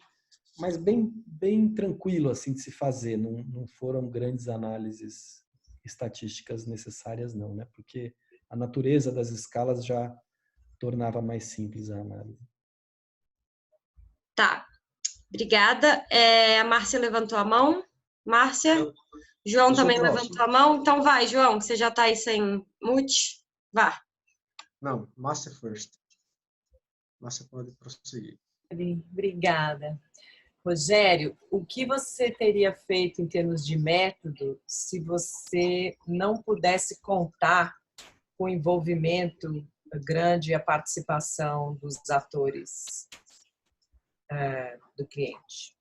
Speaker 2: mas bem tranquilo assim de se fazer. Não foram grandes análises estatísticas necessárias não, né? Porque a natureza das escalas já tornava mais simples a análise.
Speaker 1: Tá, obrigada. A Márcia levantou a mão. Márcia? João também levantou a mão. Então vai, João, que você já está aí sem mute. Vá.
Speaker 3: Não, Márcia first. Márcia pode prosseguir.
Speaker 4: Obrigada. Rogério, o que você teria feito em termos de método se você não pudesse contar com o envolvimento grande e a participação dos atores do cliente?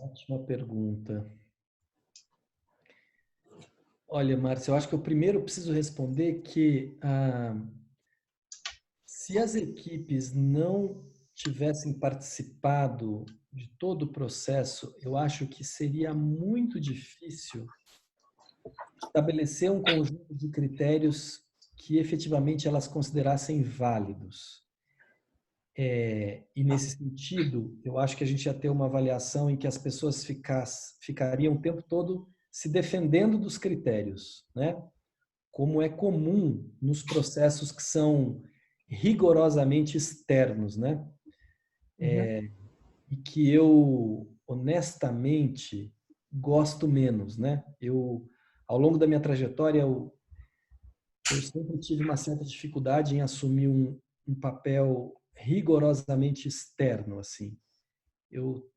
Speaker 2: Ótima pergunta. Olha, Márcia, eu acho que eu primeiro preciso responder que se as equipes não tivessem participado de todo o processo, eu acho que seria muito difícil estabelecer um conjunto de critérios que efetivamente elas considerassem válidos. E nesse sentido, eu acho que a gente ia ter uma avaliação em que as pessoas ficariam o tempo todo se defendendo dos critérios, né? Como é comum nos processos que são rigorosamente externos, né? E que eu, honestamente, gosto menos, né? Ao longo da minha trajetória, eu sempre tive uma certa dificuldade em assumir um papel rigorosamente externo, assim. Eu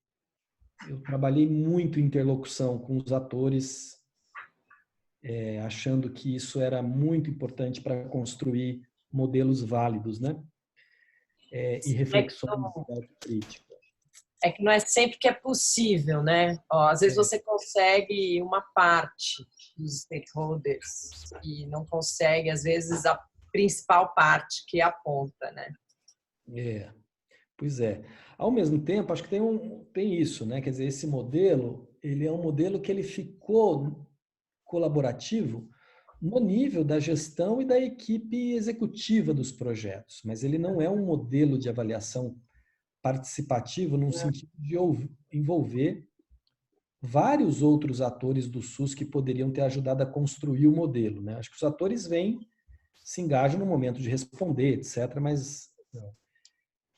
Speaker 2: trabalhei muito em interlocução com os atores, achando que isso era muito importante para construir modelos válidos, né? E reflexões críticas.
Speaker 4: É que não é sempre que é possível, né? Às vezes você consegue uma parte dos stakeholders e não consegue, às vezes, a principal parte, que é a ponta, né?
Speaker 2: Pois é. Ao mesmo tempo, acho que tem isso, né? Quer dizer, esse modelo, ele é um modelo que ele ficou colaborativo no nível da gestão e da equipe executiva dos projetos, mas ele não é um modelo de avaliação participativo no sentido de envolver vários outros atores do SUS que poderiam ter ajudado a construir o modelo, né? Acho que os atores se engajam no momento de responder, etc., mas não.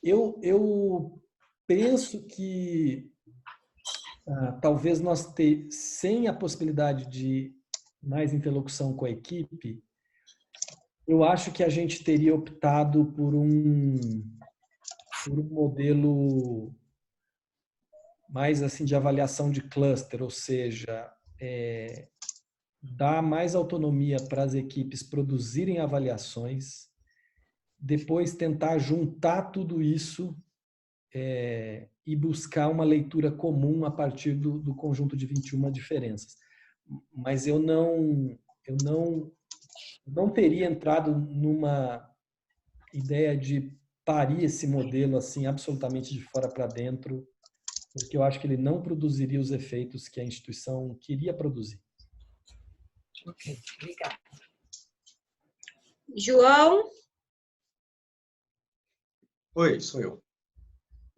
Speaker 2: Eu penso que talvez sem a possibilidade de mais interlocução com a equipe, eu acho que a gente teria optado por um modelo mais assim de avaliação de cluster, ou seja, dar mais autonomia para as equipes produzirem avaliações, depois tentar juntar tudo isso e buscar uma leitura comum a partir do conjunto de 21 diferenças. Mas eu não teria entrado numa ideia de faria esse modelo assim absolutamente de fora para dentro, porque eu acho que ele não produziria os efeitos que a instituição queria produzir.
Speaker 4: Ok, obrigada.
Speaker 1: João?
Speaker 3: Oi, sou eu.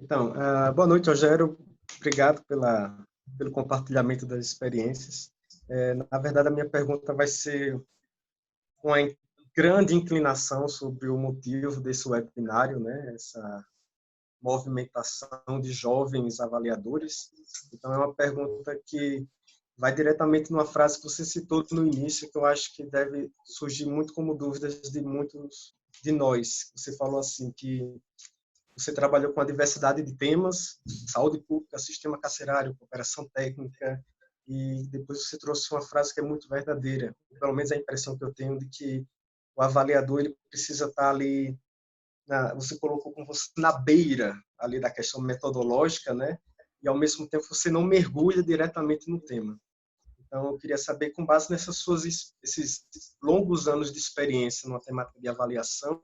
Speaker 3: Então, boa noite, Rogério. Obrigado pelo compartilhamento das experiências. Na verdade, a minha pergunta vai ser uma grande inclinação sobre o motivo desse webinário, né? Essa movimentação de jovens avaliadores. Então, é uma pergunta que vai diretamente numa frase que você citou no início, que eu acho que deve surgir muito como dúvidas de muitos de nós. Você falou assim que você trabalhou com a diversidade de temas, saúde pública, sistema carcerário, cooperação técnica, e depois você trouxe uma frase que é muito verdadeira. Pelo menos a impressão que eu tenho de que o avaliador ele precisa estar ali, você colocou como você na beira ali da questão metodológica, né? E ao mesmo tempo você não mergulha diretamente no tema. Então, eu queria saber, com base esses longos anos de experiência numa temática de avaliação,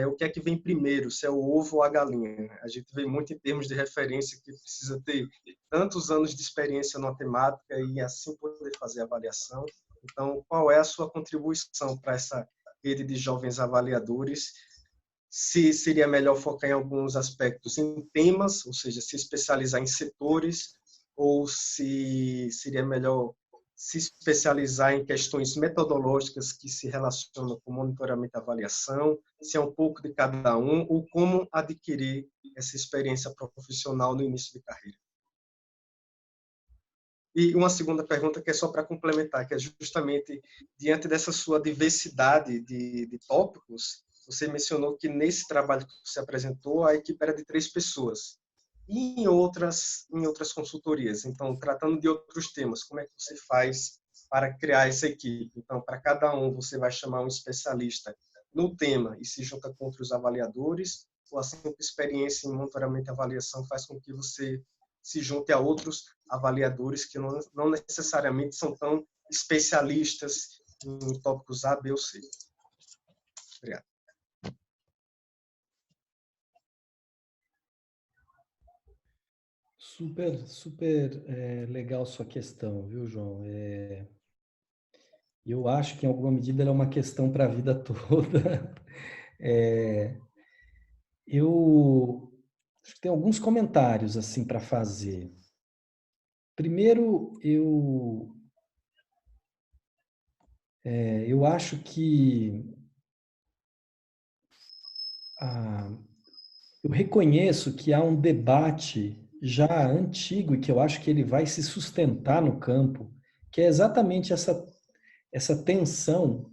Speaker 3: o que é que vem primeiro, se é o ovo ou a galinha? A gente vê muito em termos de referência que precisa ter tantos anos de experiência numa temática e assim poder fazer a avaliação. Então, qual é a sua contribuição para essa rede de jovens avaliadores? Se seria melhor focar em alguns aspectos em temas, ou seja, se especializar em setores, ou se seria melhor se especializar em questões metodológicas que se relacionam com monitoramento e avaliação, se é um pouco de cada um, ou como adquirir essa experiência profissional no início de carreira. E uma segunda pergunta que é só para complementar, que é justamente diante dessa sua diversidade de tópicos, você mencionou que nesse trabalho que você apresentou, a equipe era de 3 pessoas. E em outras consultorias, então, tratando de outros temas, como é que você faz para criar essa equipe? Então, para cada um, você vai chamar um especialista no tema e se junta com outros avaliadores, ou a simples experiência em monitoramento e avaliação faz com que você se junte a outros avaliadores que não necessariamente são tão especialistas em tópicos A, B ou C. Obrigado.
Speaker 2: Super legal sua questão, viu, João? Eu acho que, em alguma medida, ela é uma questão para a vida toda. Eu acho que tem alguns comentários assim para fazer. Primeiro, eu acho que eu reconheço que há um debate já antigo e que eu acho que ele vai se sustentar no campo, que é exatamente essa tensão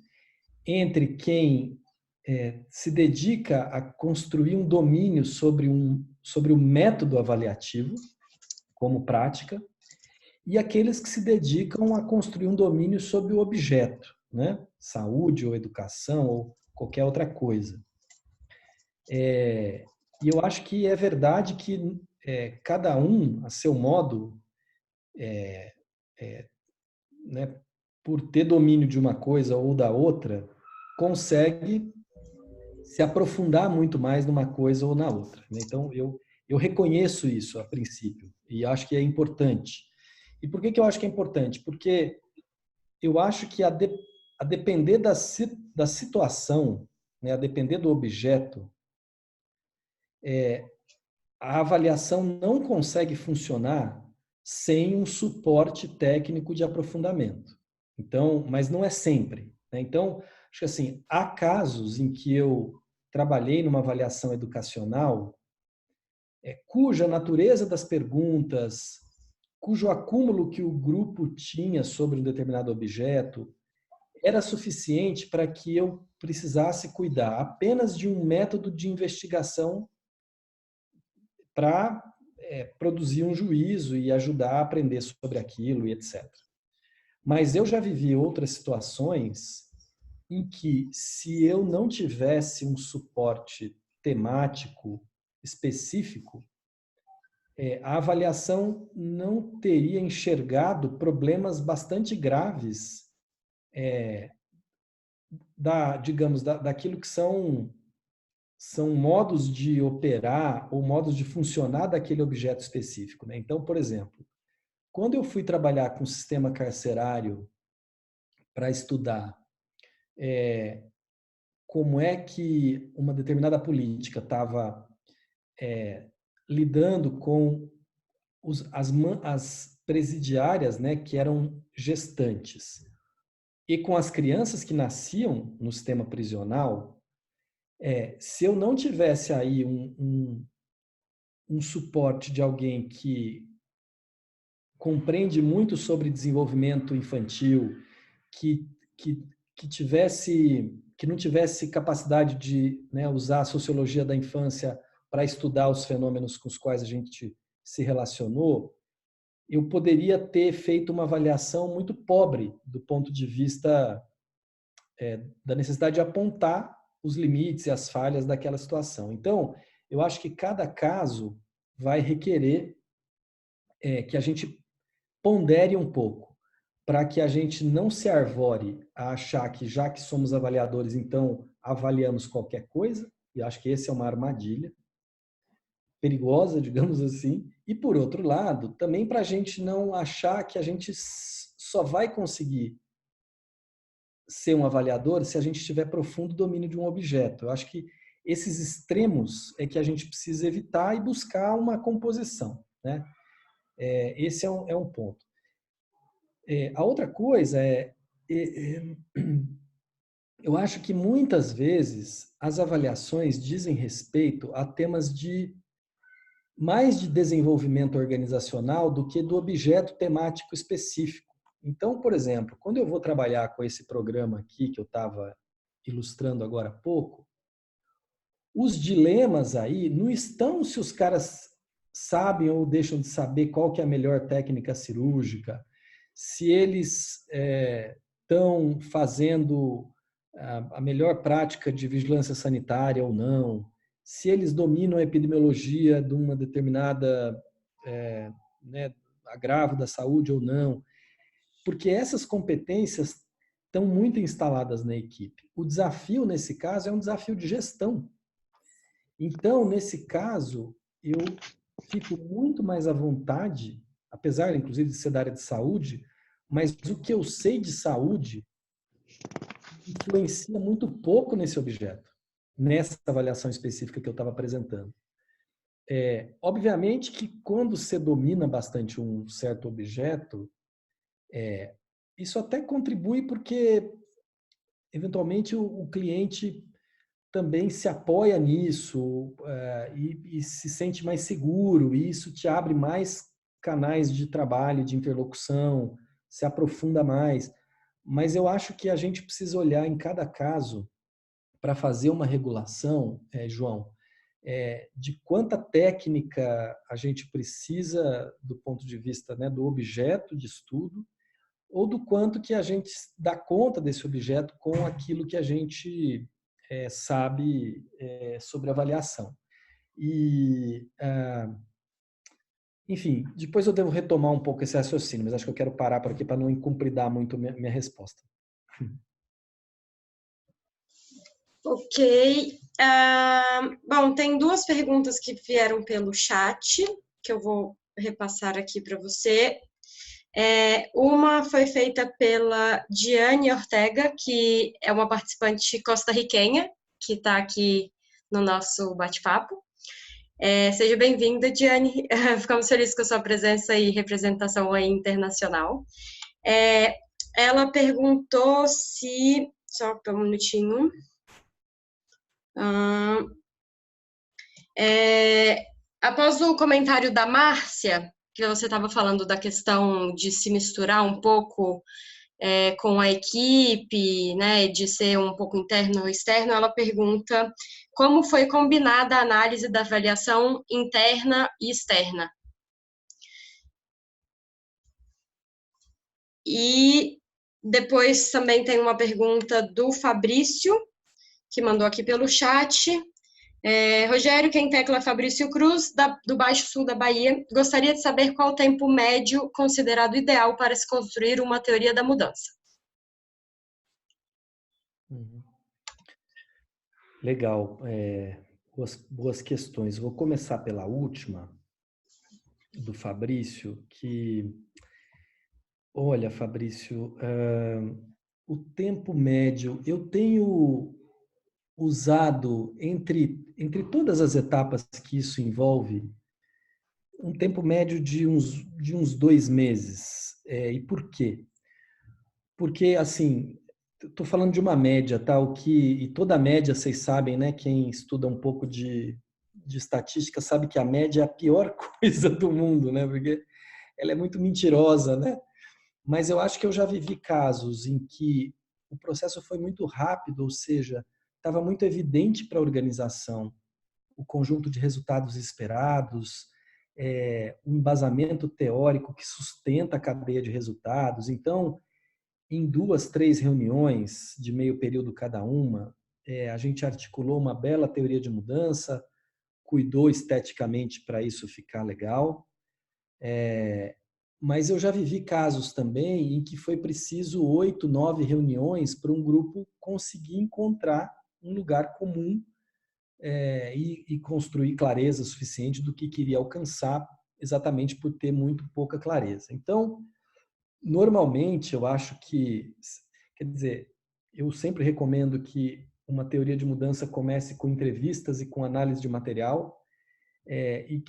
Speaker 2: entre quem se dedica a construir um domínio sobre o método avaliativo como prática e aqueles que se dedicam a construir um domínio sobre o objeto, né? Saúde ou educação ou qualquer outra coisa. E eu acho que é verdade que cada um, a seu modo, né, por ter domínio de uma coisa ou da outra, consegue se aprofundar muito mais numa coisa ou na outra, né? Então, eu reconheço isso a princípio e acho que é importante. E por que eu acho que é importante? Porque eu acho que a depender da situação, né, a depender do objeto, a avaliação não consegue funcionar sem um suporte técnico de aprofundamento. Então, mas não é sempre, né? Então, acho que assim, há casos em que eu trabalhei numa avaliação educacional cuja natureza das perguntas, cujo acúmulo que o grupo tinha sobre um determinado objeto era suficiente para que eu precisasse cuidar apenas de um método de investigação para produzir um juízo e ajudar a aprender sobre aquilo e etc. Mas eu já vivi outras situações em que, se eu não tivesse um suporte temático específico, a avaliação não teria enxergado problemas bastante graves digamos, daquilo que são são modos de operar ou modos de funcionar daquele objeto específico, né? Então, por exemplo, quando eu fui trabalhar com o sistema carcerário para estudar como é que uma determinada política estava lidando com as presidiárias, né, que eram gestantes, e com as crianças que nasciam no sistema prisional, se eu não tivesse aí um suporte de alguém que compreende muito sobre desenvolvimento infantil, que, que, que não tivesse capacidade de, né, usar a sociologia da infância para estudar os fenômenos com os quais a gente se relacionou, eu poderia ter feito uma avaliação muito pobre do ponto de vista da necessidade de apontar os limites e as falhas daquela situação. Então, eu acho que cada caso vai requerer que a gente pondere um pouco, para que a gente não se arvore a achar que, já que somos avaliadores, então avaliamos qualquer coisa, e acho que esse é uma armadilha perigosa, digamos assim, e por outro lado, também para a gente não achar que a gente só vai conseguir ser um avaliador se a gente tiver profundo domínio de um objeto. Eu acho que esses extremos é que a gente precisa evitar e buscar uma composição, né? Esse é um ponto. A outra coisa eu acho que muitas vezes as avaliações dizem respeito a temas mais de desenvolvimento organizacional do que do objeto temático específico. Então, por exemplo, quando eu vou trabalhar com esse programa aqui que eu estava ilustrando agora há pouco, os dilemas aí não estão se os caras sabem ou deixam de saber qual que é a melhor técnica cirúrgica, se eles estão fazendo a melhor prática de vigilância sanitária ou não, se eles dominam a epidemiologia de uma determinada agravo da saúde ou não, porque essas competências estão muito instaladas na equipe. O desafio, nesse caso, é um desafio de gestão. Então, nesse caso, eu fico muito mais à vontade, apesar, inclusive, de ser da área de saúde, mas o que eu sei de saúde influencia muito pouco nesse objeto, nessa avaliação específica que eu estava apresentando. Obviamente que quando você domina bastante um certo objeto, isso até contribui porque, eventualmente, o cliente também se apoia nisso e se sente mais seguro, e isso te abre mais canais de trabalho, de interlocução, se aprofunda mais. Mas eu acho que a gente precisa olhar em cada caso para fazer uma regulação, João, de quanta técnica a gente precisa do ponto de vista, né, do objeto de estudo, ou do quanto que a gente dá conta desse objeto com aquilo que a gente sabe sobre avaliação. E, enfim, depois eu devo retomar um pouco esse raciocínio, mas acho que eu quero parar por aqui para não incumpridar muito minha resposta.
Speaker 1: Ok. Bom, tem duas perguntas que vieram pelo chat, que eu vou repassar aqui para você. Uma foi feita pela Diane Ortega, que é uma participante costarriquenha, que está aqui no nosso bate-papo. Seja bem-vinda, Diane. Ficamos felizes com a sua presença e representação aí internacional. Ela perguntou se... Só um minutinho. Após o comentário da Márcia, que você estava falando da questão de se misturar um pouco com a equipe, né, de ser um pouco interno ou externo, ela pergunta como foi combinada a análise da avaliação interna e externa. E depois também tem uma pergunta do Fabrício, que mandou aqui pelo chat. Rogério, quem tecla Fabrício Cruz, do Baixo Sul da Bahia, gostaria de saber qual o tempo médio considerado ideal para se construir uma teoria da mudança.
Speaker 2: Legal. boas questões. Vou começar pela última, do Fabrício, que, olha, Fabrício, o tempo médio, eu tenho usado, entre todas as etapas que isso envolve, um tempo médio de uns 2 meses. E por quê? Porque, assim, estou falando de uma média, tá? E toda média, vocês sabem, né? Quem estuda um pouco de estatística sabe que a média é a pior coisa do mundo, né? Porque ela é muito mentirosa, né? Mas eu acho que eu já vivi casos em que o processo foi muito rápido, ou seja, estava muito evidente para a organização o conjunto de resultados esperados, o embasamento teórico que sustenta a cadeia de resultados. Então, em 2, 3 reuniões de meio período cada uma, a gente articulou uma bela teoria de mudança, cuidou esteticamente para isso ficar legal. Mas eu já vivi casos também em que foi preciso 8, 9 reuniões para um grupo conseguir encontrar um lugar comum e construir clareza suficiente do que queria alcançar, exatamente por ter muito pouca clareza. Então, normalmente, eu acho que, quer dizer, eu sempre recomendo que uma teoria de mudança comece com entrevistas e com análise de material, e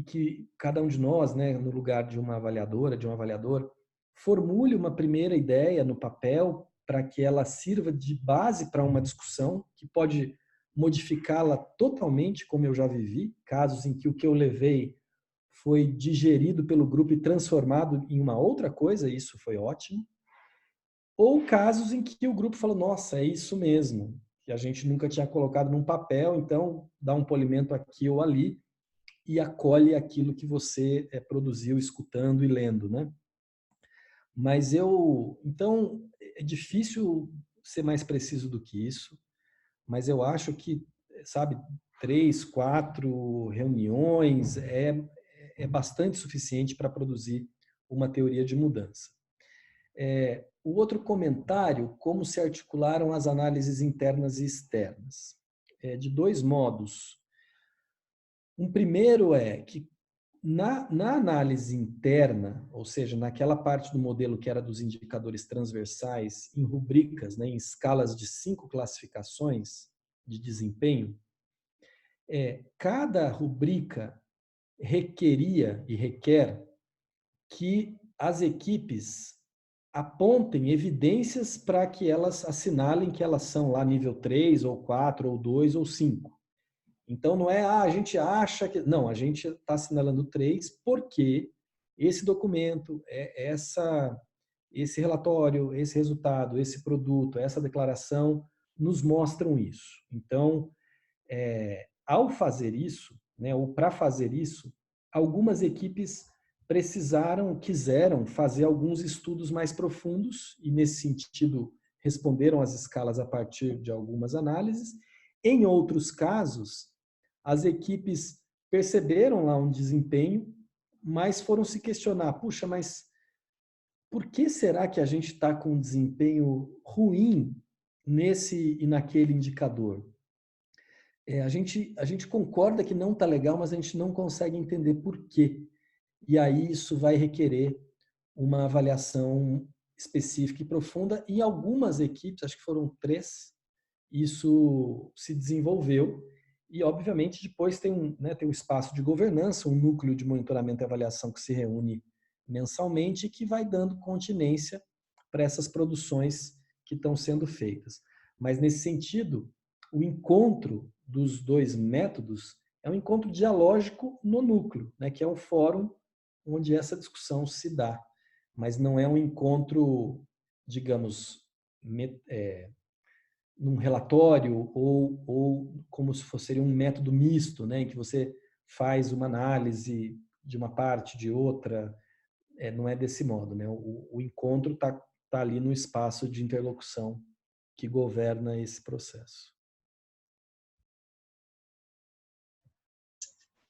Speaker 2: que cada um de nós, né, no lugar de uma avaliadora, de um avaliador, formule uma primeira ideia no papel para que ela sirva de base para uma discussão que pode modificá-la totalmente, como eu já vivi, casos em que o que eu levei foi digerido pelo grupo e transformado em uma outra coisa, isso foi ótimo. Ou casos em que o grupo falou, nossa, é isso mesmo, que a gente nunca tinha colocado num papel, então dá um polimento aqui ou ali e acolhe aquilo que você produziu escutando e lendo, né? Então, é difícil ser mais preciso do que isso, mas eu acho que, sabe, 3, 4 reuniões é bastante suficiente para produzir uma teoria de mudança. O outro comentário, como se articularam as análises internas e externas. De 2 modos. Um primeiro é que na análise interna, ou seja, naquela parte do modelo que era dos indicadores transversais, em rubricas, né, em escalas de 5 classificações de desempenho, cada rubrica requeria e requer que as equipes apontem evidências para que elas assinalem que elas são lá nível 3 ou 4 ou 2 ou 5. Então não é, a gente acha que... Não, a gente está assinalando 3 porque esse documento, esse relatório, esse resultado, esse produto, essa declaração nos mostram isso. Então, ao fazer isso, né, ou para fazer isso, algumas equipes quiseram fazer alguns estudos mais profundos e, nesse sentido, responderam às escalas a partir de algumas análises. Em outros casos, as equipes perceberam lá um desempenho, mas foram se questionar, puxa, mas por que será que a gente está com um desempenho ruim nesse e naquele indicador? A gente concorda que não está legal, mas a gente não consegue entender por quê. E aí isso vai requerer uma avaliação específica e profunda. E algumas equipes, acho que foram 3, isso se desenvolveu. E, obviamente, depois tem um espaço de governança, um núcleo de monitoramento e avaliação que se reúne mensalmente e que vai dando continência para essas produções que estão sendo feitas. Mas, nesse sentido, o encontro dos 2 métodos é um encontro dialógico no núcleo, né, que é um fórum onde essa discussão se dá. Mas não é um encontro, digamos, num relatório ou como se fosse um método misto, né, em que você faz uma análise de uma parte, de outra. Não é desse modo, né? O encontro está ali no espaço de interlocução que governa esse processo.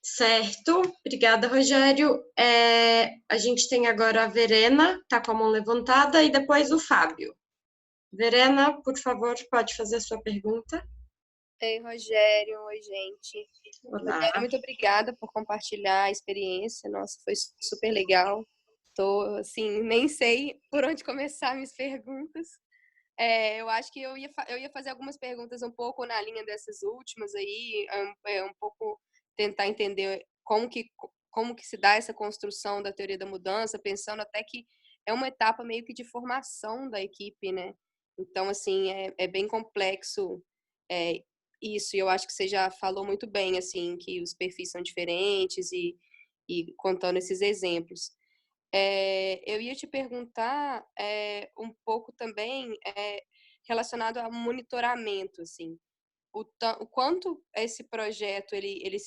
Speaker 1: Certo, obrigada, Rogério. A gente tem agora a Verena, está com a mão levantada, e depois o Fábio. Verena, por favor, pode fazer a sua pergunta.
Speaker 5: Ei, Rogério, oi, gente.
Speaker 1: Olá.
Speaker 5: Rogério, muito obrigada por compartilhar a experiência. Nossa, foi super legal. Tô, assim, nem sei por onde começar minhas perguntas. Eu acho que eu ia fazer algumas perguntas um pouco na linha dessas últimas aí, um pouco tentar entender como que se dá essa construção da teoria da mudança, pensando até que é uma etapa meio que de formação da equipe, né? Então, assim, é bem complexo é, isso, e eu acho que você já falou muito bem, assim, que os perfis são diferentes e contando esses exemplos. Eu ia te perguntar um pouco também relacionado ao monitoramento, assim, o quanto esse projeto ele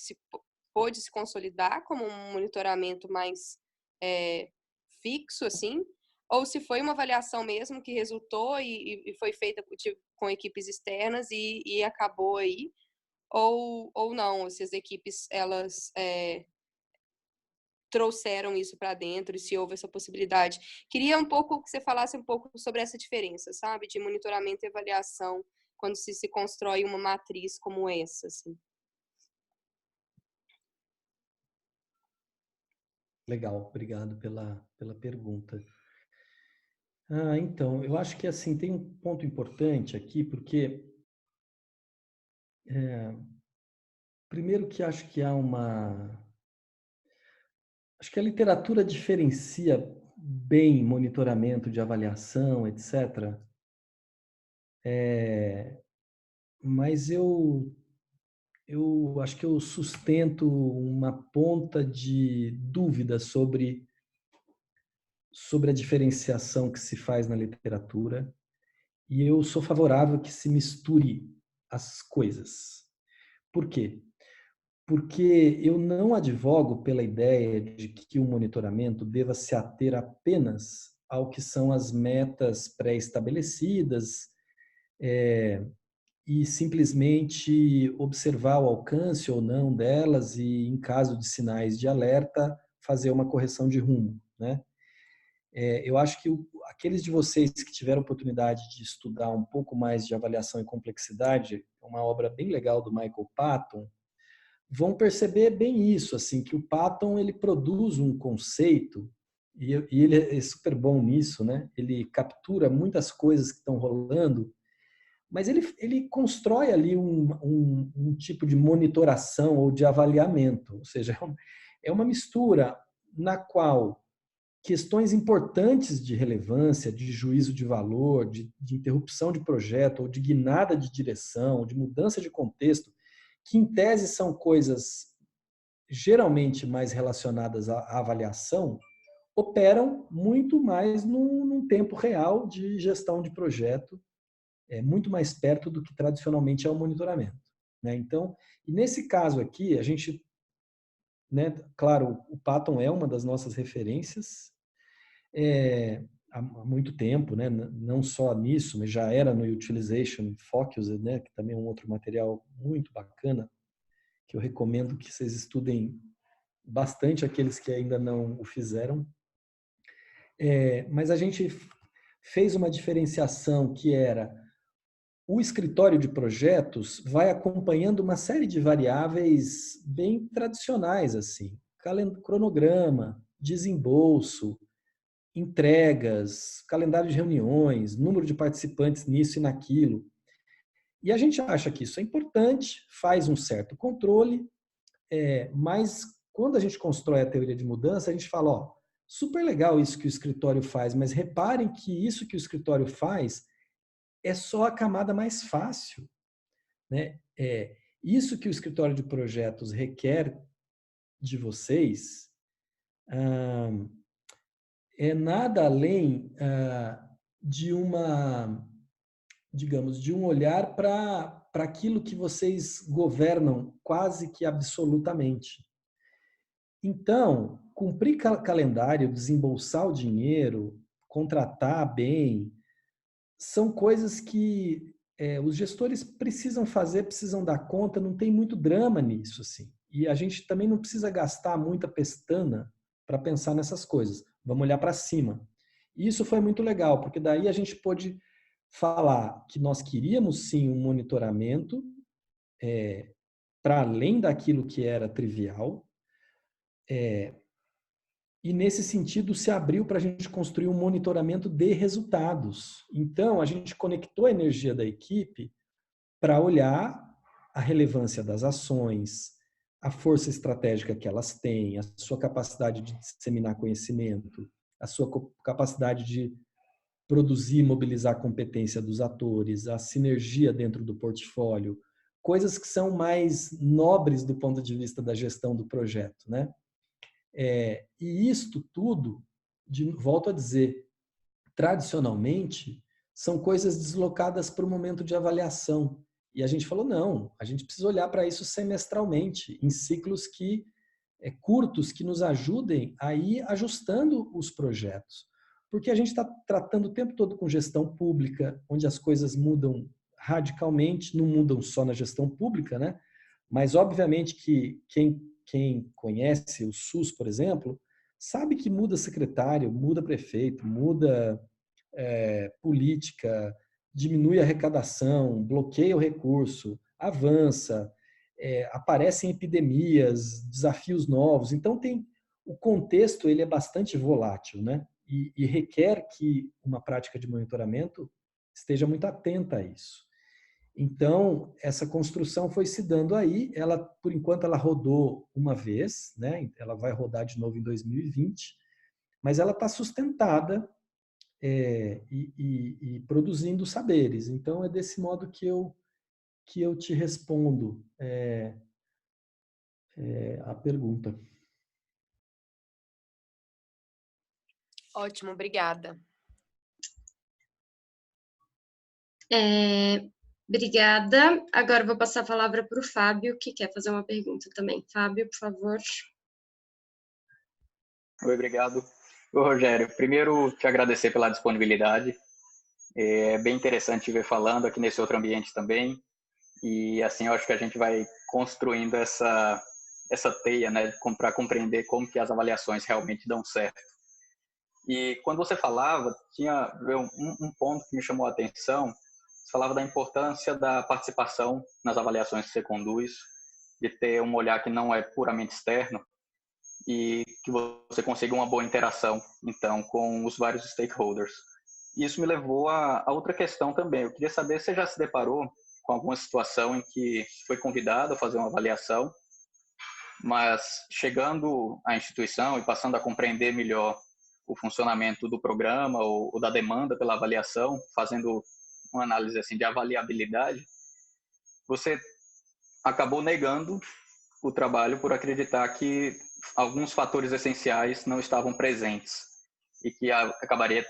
Speaker 5: pôde se consolidar como um monitoramento mais é, fixo, assim, ou se foi uma avaliação mesmo que resultou e foi feita com equipes externas e acabou aí, ou não, se as equipes elas trouxeram isso para dentro e se houve essa possibilidade. Queria um pouco que você falasse um pouco sobre essa diferença, sabe, de monitoramento e avaliação quando se constrói uma matriz como essa, assim.
Speaker 2: Legal, obrigado pela pergunta. Então, eu acho que assim tem um ponto importante aqui, porque primeiro que acho que acho que a literatura diferencia bem monitoramento de avaliação, etc. Mas eu acho que eu sustento uma ponta de dúvida sobre a diferenciação que se faz na literatura, e eu sou favorável que se misture as coisas. Por quê? Porque eu não advogo pela ideia de que o monitoramento deva se ater apenas ao que são as metas pré-estabelecidas e simplesmente observar o alcance ou não delas e, em caso de sinais de alerta, fazer uma correção de rumo, né? Eu acho que aqueles de vocês que tiveram oportunidade de estudar um pouco mais de avaliação e complexidade, uma obra bem legal do Michael Patton, vão perceber bem isso, assim, que o Patton ele produz um conceito e ele é super bom nisso, né? Ele captura muitas coisas que estão rolando, mas ele constrói ali um tipo de monitoração ou de avaliamento, ou seja, é uma mistura na qual questões importantes de relevância, de juízo de valor, de interrupção de projeto, ou de guinada de direção, de mudança de contexto, que em tese são coisas geralmente mais relacionadas à avaliação, operam muito mais num tempo real de gestão de projeto, muito mais perto do que tradicionalmente é o monitoramento, né? Então, e nesse caso aqui, a gente, né, claro, o Patton é uma das nossas referências, há muito tempo, né? Não só nisso, mas já era no Utilization Focused, né? Que também é um outro material muito bacana, que eu recomendo que vocês estudem bastante, aqueles que ainda não o fizeram. Mas a gente fez uma diferenciação que era o escritório de projetos vai acompanhando uma série de variáveis bem tradicionais, assim, cronograma, desembolso, entregas, calendário de reuniões, número de participantes nisso e naquilo. E a gente acha que isso é importante, faz um certo controle, mas quando a gente constrói a teoria de mudança, a gente fala, ó, super legal isso que o escritório faz, mas reparem que isso que o escritório faz é só a camada mais fácil, né? Isso que o escritório de projetos requer de vocês é nada além de digamos, de um olhar para aquilo que vocês governam quase que absolutamente. Então, cumprir calendário, desembolsar o dinheiro, contratar bem, são coisas que os gestores precisam fazer, precisam dar conta, não tem muito drama nisso, assim. E a gente também não precisa gastar muita pestana para pensar nessas coisas. Vamos olhar para cima. E isso foi muito legal, porque daí a gente pôde falar que nós queríamos sim um monitoramento, para além daquilo que era trivial, e nesse sentido se abriu para a gente construir um monitoramento de resultados. Então, a gente conectou a energia da equipe para olhar a relevância das ações, a força estratégica que elas têm, a sua capacidade de disseminar conhecimento, a sua capacidade de produzir e mobilizar a competência dos atores, a sinergia dentro do portfólio, coisas que são mais nobres do ponto de vista da gestão do projeto, né? E isto tudo, volto a dizer, tradicionalmente, são coisas deslocadas para o momento de avaliação. E a gente falou, não, a gente precisa olhar para isso semestralmente, em ciclos curtos que nos ajudem a ir ajustando os projetos. Porque a gente está tratando o tempo todo com gestão pública, onde as coisas mudam radicalmente, não mudam só na gestão pública, né? Mas, obviamente, que quem conhece o SUS, por exemplo, sabe que muda secretário, muda prefeito, muda política, diminui a arrecadação, bloqueia o recurso, avança, aparecem epidemias, desafios novos. Então, o contexto ele é bastante volátil, né? E requer que uma prática de monitoramento esteja muito atenta a isso. Então, essa construção foi se dando aí. Ela, por enquanto, ela rodou uma vez, né? Ela vai rodar de novo em 2020, mas ela está sustentada e produzindo saberes. Então, é desse modo que eu te respondo a pergunta.
Speaker 5: Ótimo, obrigada.
Speaker 1: Obrigada. Agora eu vou passar a palavra para o Fábio, que quer fazer uma pergunta também. Fábio, por favor.
Speaker 6: Oi, obrigado. Ô, Rogério, primeiro te agradecer pela disponibilidade. É bem interessante te ver falando aqui nesse outro ambiente também. E assim, eu acho que a gente vai construindo essa teia, né, para compreender como que as avaliações realmente dão certo. E quando você falava, tinha um ponto que me chamou a atenção. Você falava da importância da participação nas avaliações que você conduz, de ter um olhar que não é puramente externo e que você consiga uma boa interação, então, com os vários stakeholders. Isso me levou a outra questão também. Eu queria saber se você já se deparou com alguma situação em que foi convidado a fazer uma avaliação, mas chegando à instituição e passando a compreender melhor o funcionamento do programa ou da demanda pela avaliação, fazendo uma análise assim de avaliabilidade, você acabou negando o trabalho por acreditar que alguns fatores essenciais não estavam presentes e que acabaria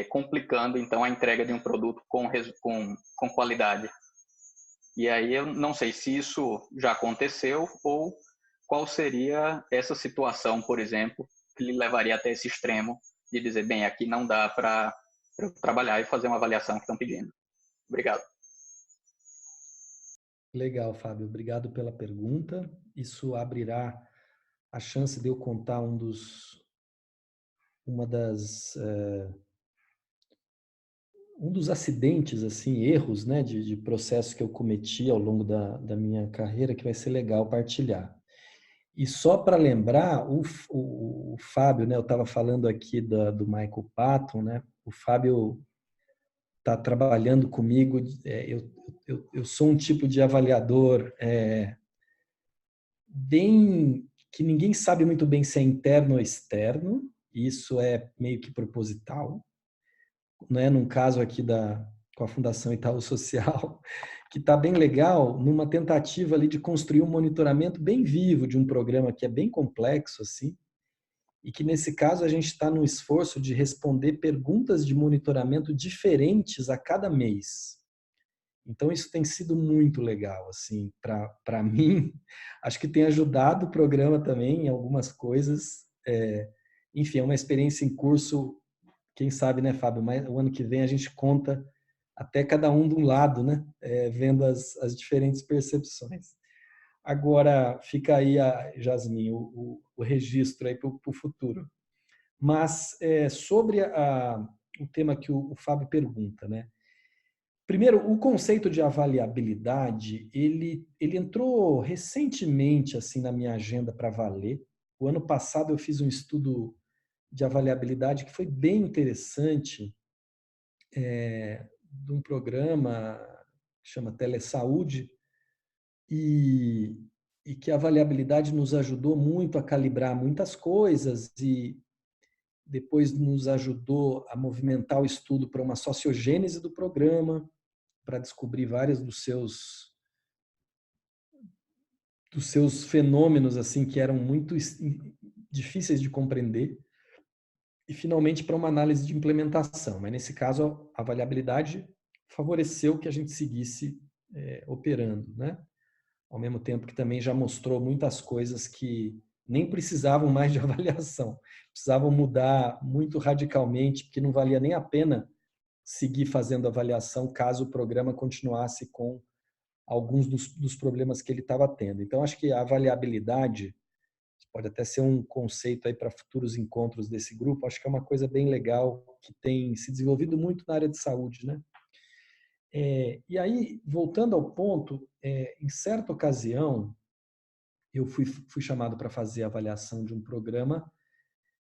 Speaker 6: complicando então a entrega de um produto com qualidade. E aí eu não sei se isso já aconteceu ou qual seria essa situação, por exemplo, que lhe levaria até esse extremo de dizer, bem, aqui não dá para eu trabalhar e fazer uma avaliação que estão pedindo. Obrigado.
Speaker 2: Legal, Fábio. Obrigado pela pergunta. Isso abrirá a chance de eu contar um dos acidentes, assim, erros, né, de processo que eu cometi ao longo da minha carreira, que vai ser legal partilhar. E só para lembrar, o Fábio, né, eu estava falando aqui do Michael Patton, né, o Fábio está trabalhando comigo, eu sou um tipo de avaliador bem que ninguém sabe muito bem se é interno ou externo, isso é meio que proposital, né? Num caso aqui com a Fundação Itaú Social, que está bem legal, numa tentativa ali de construir um monitoramento bem vivo de um programa que é bem complexo, assim, e que nesse caso a gente está no esforço de responder perguntas de monitoramento diferentes a cada mês. Então isso tem sido muito legal, assim, para mim. Acho que tem ajudado o programa também em algumas coisas. Enfim, é uma experiência em curso. Quem sabe, né, Fábio? Mas o ano que vem a gente conta até cada um de um lado, né? Vendo as diferentes percepções. Agora fica aí, Jasmin, o registro aí para o futuro. Mas sobre o tema que o Fábio pergunta, né? Primeiro, o conceito de avaliabilidade, ele entrou recentemente assim na minha agenda para valer. O ano passado eu fiz um estudo de avaliabilidade que foi bem interessante, de um programa que chama Telesaúde, e que a avaliabilidade nos ajudou muito a calibrar muitas coisas e depois nos ajudou a movimentar o estudo para uma sociogênese do programa, para descobrir vários dos seus fenômenos assim que eram muito difíceis de compreender, e finalmente para uma análise de implementação. Mas nesse caso a avaliabilidade favoreceu que a gente seguisse operando, né? Ao mesmo tempo que também já mostrou muitas coisas que nem precisavam mais de avaliação, precisavam mudar muito radicalmente, porque não valia nem a pena seguir fazendo avaliação caso o programa continuasse com alguns dos problemas que ele estava tendo. Então, acho que a avaliabilidade pode até ser um conceito aí para futuros encontros desse grupo. Acho que é uma coisa bem legal que tem se desenvolvido muito na área de saúde, né? E aí, voltando ao ponto, em certa ocasião, eu fui chamado para fazer a avaliação de um programa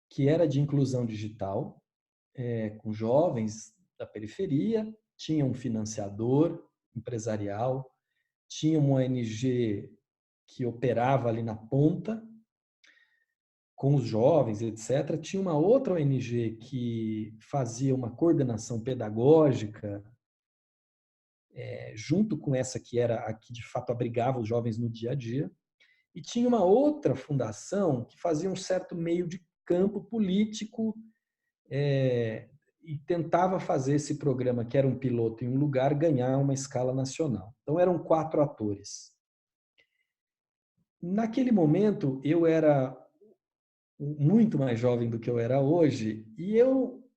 Speaker 2: que era de inclusão digital, com jovens da periferia, tinha um financiador empresarial, tinha uma ONG que operava ali na ponta, com os jovens, etc. Tinha uma outra ONG que fazia uma coordenação pedagógica, junto com essa que era a que de fato abrigava os jovens no dia a dia. E tinha uma outra fundação que fazia um certo meio de campo político e tentava fazer esse programa, que era um piloto em um lugar, ganhar uma escala nacional. Então eram 4 atores. Naquele momento, eu era muito mais jovem do que eu era hoje, e eu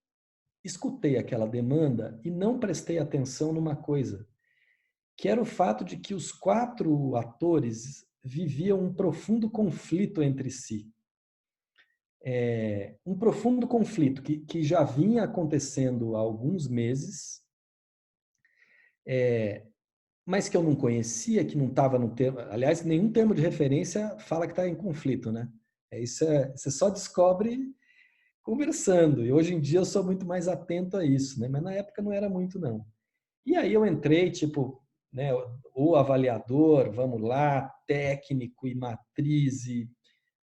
Speaker 2: escutei aquela demanda e não prestei atenção numa coisa, que era o fato de que os 4 atores viviam um profundo conflito entre si. Um profundo conflito que já vinha acontecendo há alguns meses, mas que eu não conhecia, que não estava no termo. Aliás, nenhum termo de referência fala que está em conflito, né? Você só descobre conversando. E hoje em dia eu sou muito mais atento a isso, né? Mas na época não era muito, não. E aí eu entrei, tipo, né, o avaliador, vamos lá, técnico e matriz e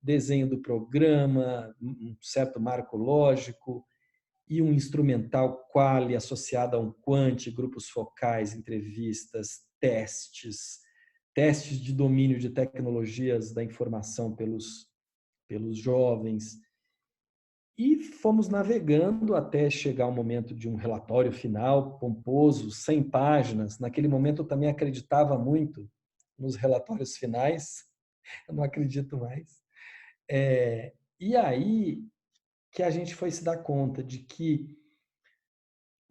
Speaker 2: desenho do programa, um certo marco lógico e um instrumental quali associado a um quant, grupos focais, entrevistas, testes de domínio de tecnologias da informação pelos jovens. E fomos navegando até chegar ao momento de um relatório final, pomposo, 100 páginas. Naquele momento eu também acreditava muito nos relatórios finais, eu não acredito mais. E aí que a gente foi se dar conta de que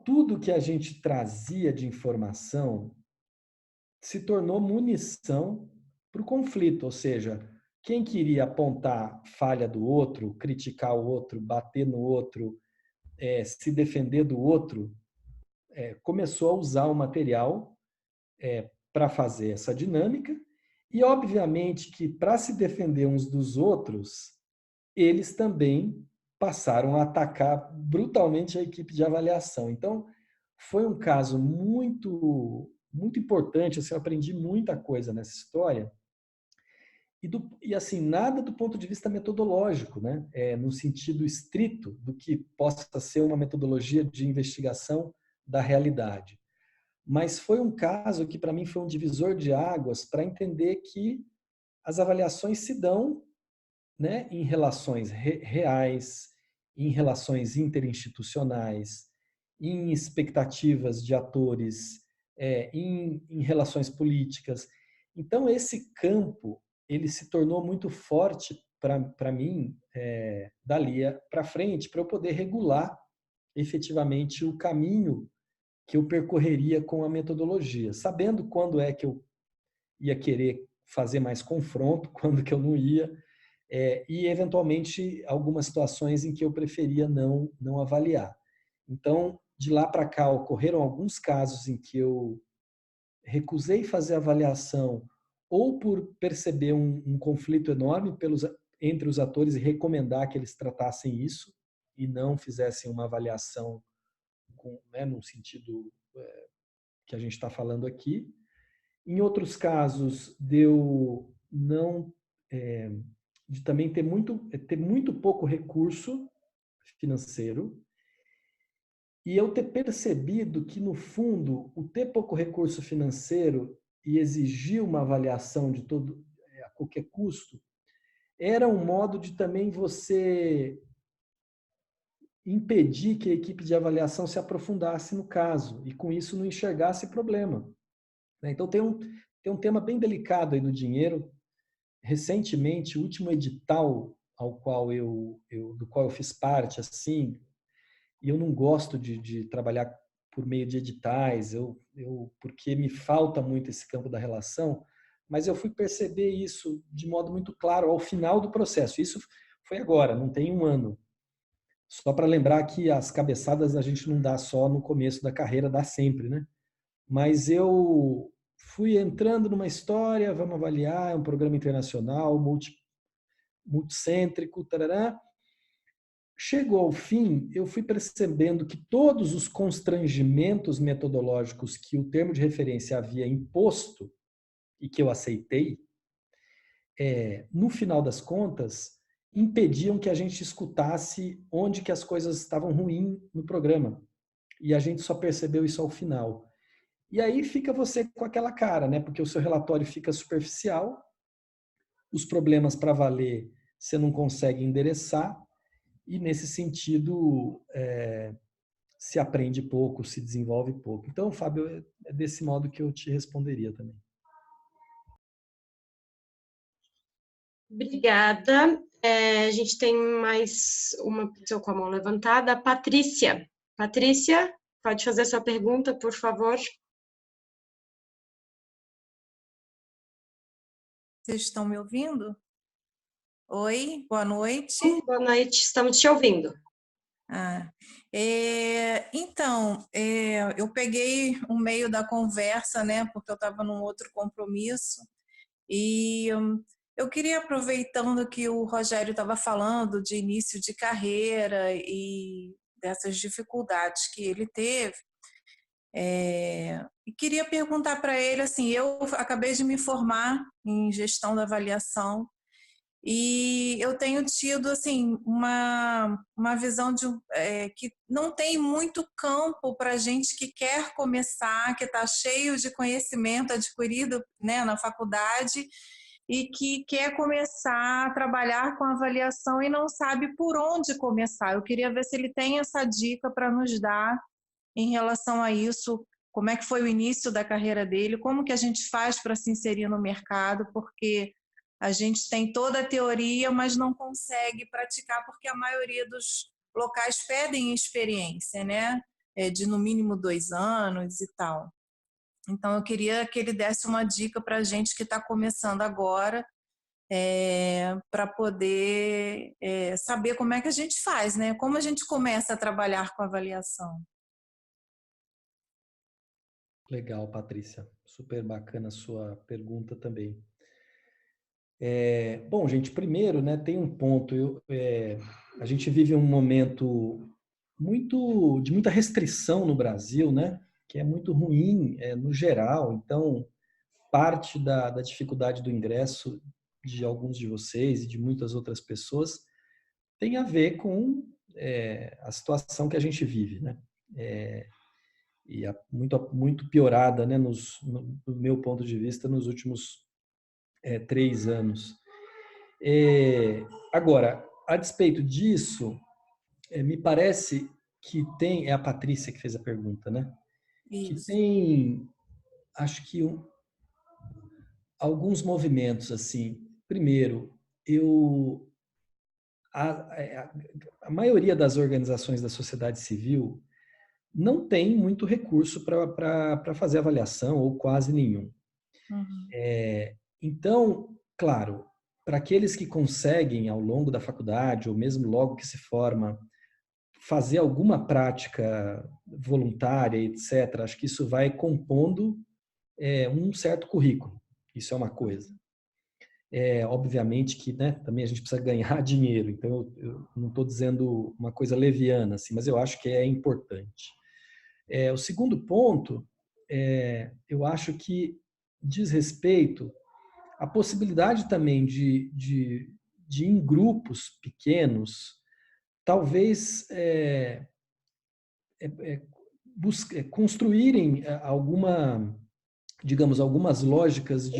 Speaker 2: tudo que a gente trazia de informação se tornou munição para o conflito, ou seja, quem queria apontar falha do outro, criticar o outro, bater no outro, se defender do outro, começou a usar o material para fazer essa dinâmica e, obviamente, que para se defender uns dos outros, eles também passaram a atacar brutalmente a equipe de avaliação. Então, foi um caso muito, muito importante, assim, eu aprendi muita coisa nessa história, e assim, nada do ponto de vista metodológico, né? No sentido estrito do que possa ser uma metodologia de investigação da realidade. Mas foi um caso que, para mim, foi um divisor de águas para entender que as avaliações se dão, né, em relações reais, em relações interinstitucionais, em expectativas de atores, em relações políticas. Então, esse campo ele se tornou muito forte para mim dali para frente, para eu poder regular efetivamente o caminho que eu percorreria com a metodologia, sabendo quando é que eu ia querer fazer mais confronto, quando que eu não ia, e eventualmente algumas situações em que eu preferia não avaliar. Então, de lá para cá ocorreram alguns casos em que eu recusei fazer avaliação ou por perceber um conflito enorme entre os atores e recomendar que eles tratassem isso e não fizessem uma avaliação no sentido que a gente está falando aqui. Em outros casos, deu não de também ter muito pouco recurso financeiro e eu ter percebido que, no fundo, o ter pouco recurso financeiro e exigir uma avaliação de todo a qualquer custo era um modo de também você impedir que a equipe de avaliação se aprofundasse no caso e, com isso, não enxergasse problema. Então, tem um tema bem delicado aí do dinheiro. Recentemente, o último edital do qual eu fiz parte, assim, e eu não gosto de trabalhar por meio de editais, porque me falta muito esse campo da relação, mas eu fui perceber isso de modo muito claro ao final do processo. Isso foi agora, não tem um ano. Só para lembrar que as cabeçadas a gente não dá só no começo da carreira, dá sempre, né? Mas eu fui entrando numa história, vamos avaliar, é um programa internacional, multicêntrico, tarará. Chegou ao fim, eu fui percebendo que todos os constrangimentos metodológicos que o termo de referência havia imposto e que eu aceitei, no final das contas, impediam que a gente escutasse onde que as coisas estavam ruins no programa. E a gente só percebeu isso ao final. E aí fica você com aquela cara, né? Porque o seu relatório fica superficial, os problemas para valer você não consegue endereçar, e nesse sentido se aprende pouco, se desenvolve pouco. Então, Fábio, é desse modo que eu te responderia também.
Speaker 1: Obrigada. A gente tem mais uma pessoa com a mão levantada, a Patrícia. Patrícia, pode fazer sua pergunta, por favor.
Speaker 7: Vocês estão me ouvindo? Oi, boa noite.
Speaker 1: Boa noite, estamos te ouvindo.
Speaker 7: Então, eu peguei o meio da conversa, né, porque eu estava num outro compromisso, e eu queria, aproveitando que o Rogério estava falando de início de carreira e dessas dificuldades que ele teve, e queria perguntar para ele, assim, eu acabei de me formar em gestão da avaliação e eu tenho tido, assim, uma visão que não tem muito campo para gente que quer começar, que está cheio de conhecimento adquirido, né, na faculdade e que quer começar a trabalhar com avaliação e não sabe por onde começar. Eu queria ver se ele tem essa dica para nos dar em relação a isso, como é que foi o início da carreira dele, como que a gente faz para se inserir no mercado, porque a gente tem toda a teoria, mas não consegue praticar, porque a maioria dos locais pedem experiência, né? De no mínimo 2 anos e tal. Então, eu queria que ele desse uma dica para a gente que está começando agora, para poder saber como é que a gente faz, né? Como a gente começa a trabalhar com avaliação.
Speaker 2: Legal, Patrícia. Super bacana a sua pergunta também. Bom, gente, primeiro, né, tem um ponto. A gente vive um momento de muita restrição no Brasil, né, que é muito ruim no geral. Então, parte da dificuldade do ingresso de alguns de vocês e de muitas outras pessoas tem a ver com a situação que a gente vive, né? E muito piorada, né, do meu ponto de vista, nos últimos 3 anos. Agora, a despeito disso, me parece que tem... É a Patrícia que fez a pergunta, né?
Speaker 7: Isso.
Speaker 2: Que tem, acho que, alguns movimentos, assim. Primeiro, a maioria das organizações da sociedade civil não tem muito recurso para fazer avaliação, ou quase nenhum.
Speaker 7: Uhum.
Speaker 2: Então, claro, para aqueles que conseguem, ao longo da faculdade, ou mesmo logo que se forma, fazer alguma prática voluntária, etc. Acho que isso vai compondo um certo currículo. Isso é uma coisa. Obviamente que, né, também a gente precisa ganhar dinheiro, então eu não estou dizendo uma coisa leviana, assim, mas eu acho que é importante. O segundo ponto, eu acho que diz respeito à possibilidade também de ir em grupos pequenos, talvez construírem algumas lógicas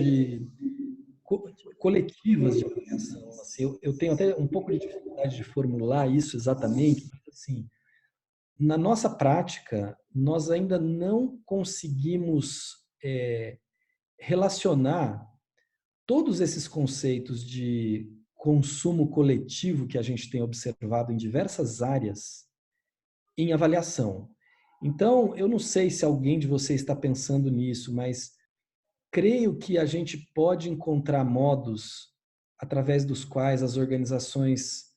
Speaker 2: coletivas de avaliação. Assim, eu tenho até um pouco de dificuldade de formular isso exatamente, mas, assim, na nossa prática, nós ainda não conseguimos relacionar todos esses conceitos de consumo coletivo que a gente tem observado em diversas áreas em avaliação. Então, eu não sei se alguém de vocês está pensando nisso, mas creio que a gente pode encontrar modos através dos quais as organizações,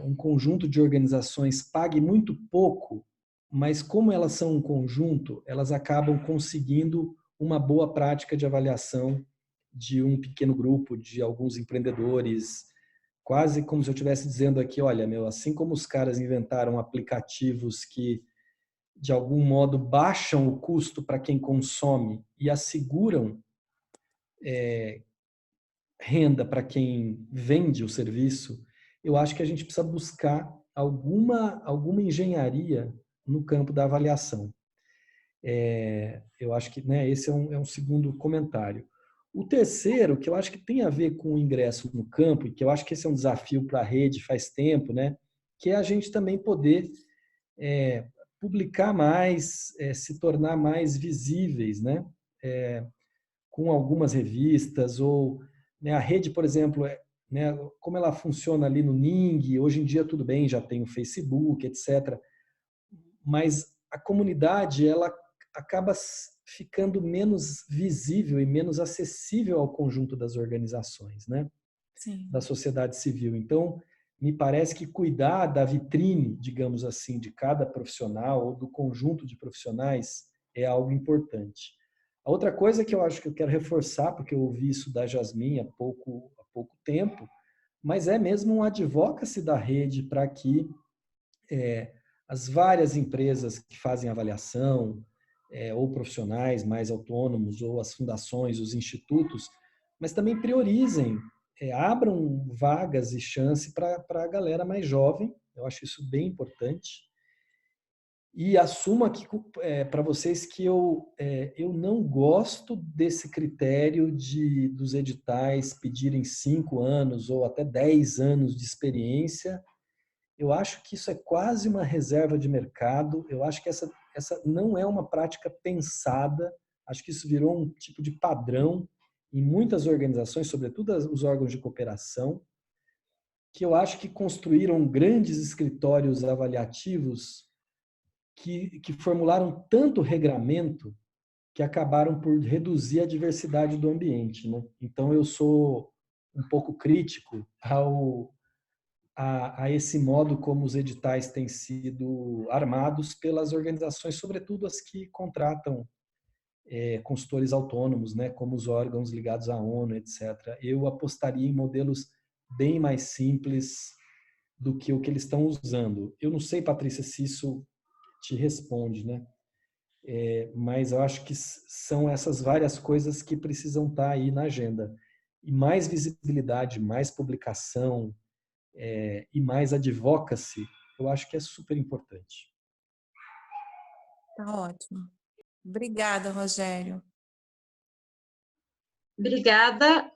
Speaker 2: um conjunto de organizações pague muito pouco, mas como elas são um conjunto, elas acabam conseguindo uma boa prática de avaliação de um pequeno grupo, de alguns empreendedores, quase como se eu estivesse dizendo aqui, olha, assim como os caras inventaram aplicativos que de algum modo baixam o custo para quem consome e asseguram renda para quem vende o serviço, eu acho que a gente precisa buscar alguma engenharia no campo da avaliação. Eu acho que, né, esse é um segundo comentário. O terceiro, que eu acho que tem a ver com o ingresso no campo, e que eu acho que esse é um desafio para a rede faz tempo, né, que é a gente também poder publicar mais, se tornar mais visíveis, né, com algumas revistas, ou, né, a rede, por exemplo, né, como ela funciona ali no Ning, hoje em dia tudo bem, já tem o Facebook, etc., mas a comunidade ela acaba ficando menos visível e menos acessível ao conjunto das organizações, né?
Speaker 7: Sim.
Speaker 2: Da sociedade civil. Então, me parece que cuidar da vitrine, digamos assim, de cada profissional ou do conjunto de profissionais é algo importante. A outra coisa que eu acho que eu quero reforçar, porque eu ouvi isso da Jasmine há pouco tempo, mas é mesmo um advocacy da rede para que as várias empresas que fazem avaliação, ou profissionais mais autônomos, ou as fundações, os institutos, mas também priorizem, abram vagas e chance para a galera mais jovem. Eu acho isso bem importante. E assumo aqui para vocês que eu não gosto desse critério dos editais pedirem 5 anos ou até 10 anos de experiência. Eu acho que isso é quase uma reserva de mercado. Eu acho que essa não é uma prática pensada. Acho que isso virou um tipo de padrão em muitas organizações, sobretudo os órgãos de cooperação, que eu acho que construíram grandes escritórios avaliativos que formularam tanto regramento que acabaram por reduzir a diversidade do ambiente, né? Então, eu sou um pouco crítico a esse modo como os editais têm sido armados pelas organizações, sobretudo as que contratam consultores autônomos, né, como os órgãos ligados à ONU, etc. Eu apostaria em modelos bem mais simples do que o que eles estão usando. Eu não sei, Patrícia, se isso te responde, né? Mas eu acho que são essas várias coisas que precisam estar aí na agenda. E mais visibilidade, mais publicação, e mais advocacy, eu acho que é super importante.
Speaker 7: Tá ótimo. Obrigada, Rogério.
Speaker 1: Obrigada.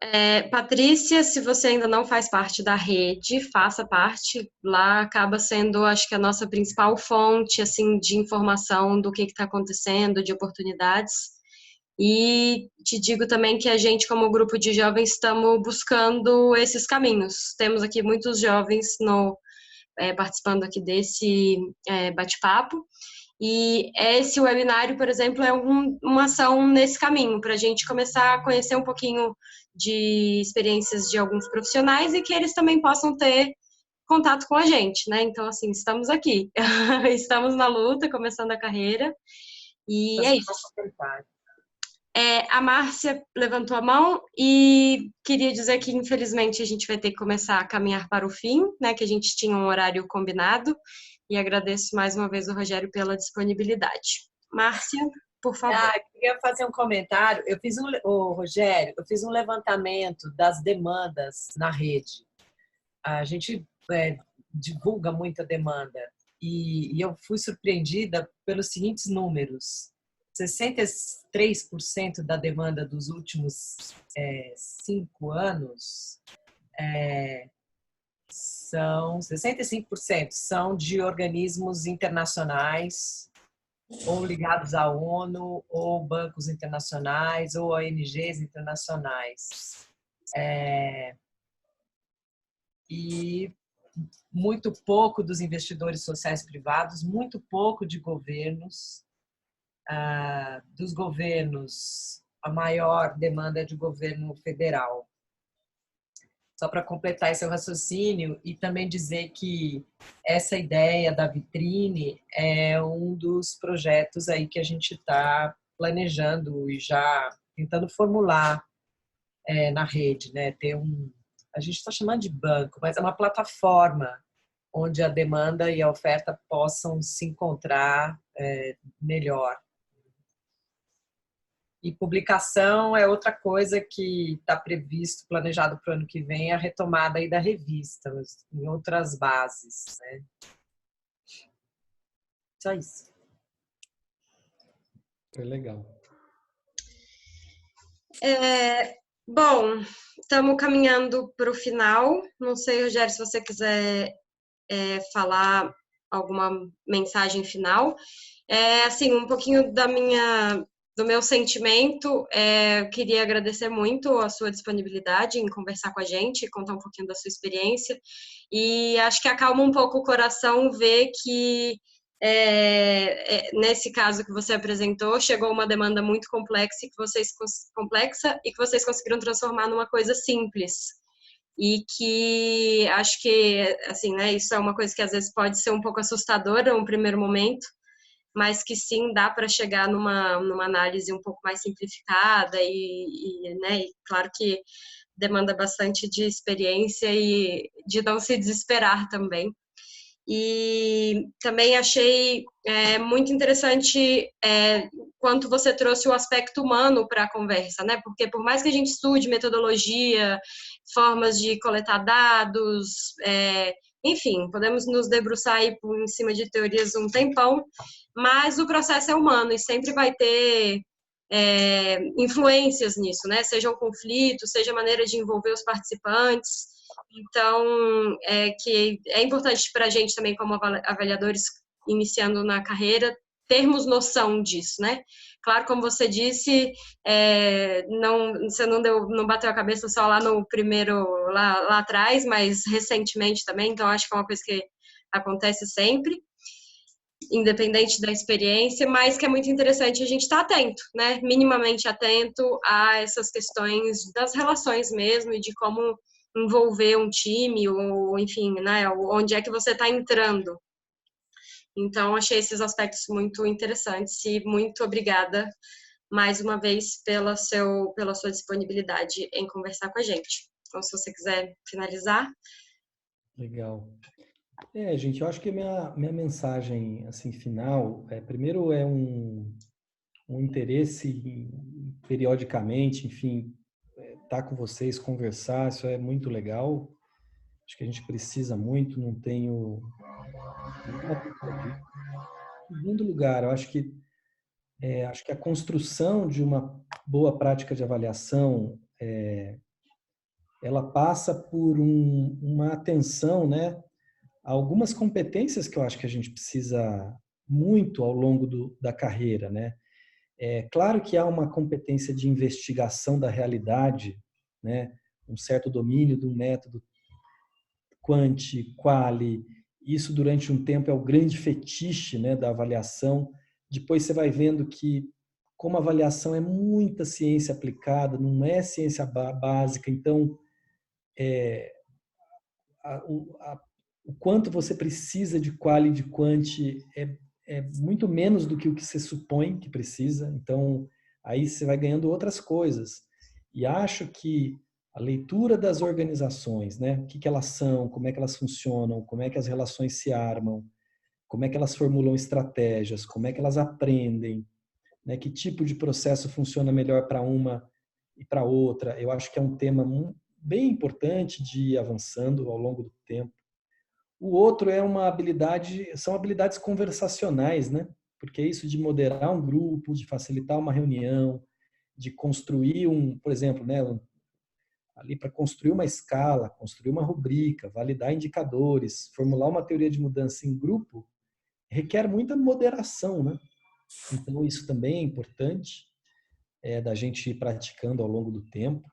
Speaker 1: Patrícia, se você ainda não faz parte da rede, faça parte. Lá acaba sendo, acho que, a nossa principal fonte assim, de informação do que está acontecendo, de oportunidades. E te digo também que a gente, como grupo de jovens, estamos buscando esses caminhos. Temos aqui muitos jovens participando aqui desse bate-papo. E esse webinário, por exemplo, é uma ação nesse caminho, para a gente começar a conhecer um pouquinho de experiências de alguns profissionais e que eles também possam ter contato com a gente, né? Então, assim, estamos aqui. Estamos na luta, começando a carreira. E é isso. A Márcia levantou a mão e queria dizer que, infelizmente, a gente vai ter que começar a caminhar para o fim, né? Que a gente tinha um horário combinado. E agradeço mais uma vez ao Rogério pela disponibilidade. Márcia, por favor.
Speaker 4: Eu queria fazer um comentário. Rogério, eu fiz um levantamento das demandas na rede. A gente divulga muita demanda e eu fui surpreendida pelos seguintes números. 63% da demanda dos últimos 5 anos são 65% são de organismos internacionais ou ligados à ONU, ou bancos internacionais, ou ONGs internacionais. E muito pouco dos investidores sociais privados, muito pouco de governos. Dos governos, a maior demanda é de governo federal. Só para completar esse raciocínio e também dizer que essa ideia da vitrine é um dos projetos aí que a gente está planejando e já tentando formular na rede, né? A gente está chamando de banco, mas é uma plataforma onde a demanda e a oferta possam se encontrar melhor. E publicação é outra coisa que está previsto, planejado para o ano que vem, a retomada aí da revista, em outras bases, né? Só isso.
Speaker 2: É legal.
Speaker 1: Bom, estamos caminhando para o final. Não sei, Rogério, se você quiser falar alguma mensagem final. Assim, um pouquinho do meu sentimento, eu queria agradecer muito a sua disponibilidade em conversar com a gente, contar um pouquinho da sua experiência, e acho que acalma um pouco o coração ver que, nesse caso que você apresentou, chegou uma demanda muito complexa e que vocês conseguiram transformar numa coisa simples. E que acho que, assim, né, isso é uma coisa que às vezes pode ser um pouco assustadora no primeiro momento, mas que sim dá para chegar numa análise um pouco mais simplificada né, e claro que demanda bastante de experiência e de não se desesperar também. E também achei muito interessante quanto você trouxe o aspecto humano para a conversa, né? Porque por mais que a gente estude metodologia, formas de coletar dados, enfim, podemos nos debruçar aí em cima de teorias um tempão, mas o processo é humano e sempre vai ter influências nisso, né? Seja o conflito, seja a maneira de envolver os participantes. Então, que é importante para a gente também, como avaliadores iniciando na carreira, termos noção disso, né? Claro, como você disse, você não bateu a cabeça só lá no primeiro, lá atrás, mas recentemente também, então acho que é uma coisa que acontece sempre, independente da experiência, mas que é muito interessante a gente estar atento, né? Minimamente atento a essas questões das relações mesmo e de como envolver um time, ou enfim, né, onde é que você está entrando. Então, achei esses aspectos muito interessantes e muito obrigada mais uma vez pela sua disponibilidade em conversar com a gente. Então, se você quiser finalizar.
Speaker 2: Legal. Gente, eu acho que a minha mensagem assim, final, primeiro é um interesse periodicamente, enfim, estar com vocês, conversar, isso é muito legal. Acho que a gente precisa muito, não tenho nenhuma dúvida disso. Em segundo lugar, eu acho que a construção de uma boa prática de avaliação, ela passa por uma atenção, né, a algumas competências que eu acho que a gente precisa muito ao longo da carreira, né? Claro que há uma competência de investigação da realidade, né? Um certo domínio de um método quanti, quali, isso durante um tempo é o grande fetiche, né, da avaliação. Depois você vai vendo que, como a avaliação é muita ciência aplicada, não é ciência básica, então o quanto você precisa de quali e de quanti é muito menos do que o que você supõe que precisa. Então, aí você vai ganhando outras coisas. E acho que a leitura das organizações, né? O que elas são, como é que elas funcionam, como é que as relações se armam, como é que elas formulam estratégias, como é que elas aprendem, né? Que tipo de processo funciona melhor para uma e para outra. Eu acho que é um tema bem importante de ir avançando ao longo do tempo. O outro é são habilidades conversacionais, né? Porque é isso de moderar um grupo, de facilitar uma reunião, de construir por exemplo, né, ali para construir uma escala, construir uma rubrica, validar indicadores, formular uma teoria de mudança em grupo, requer muita moderação, né? Então isso também é importante da gente ir praticando ao longo do tempo,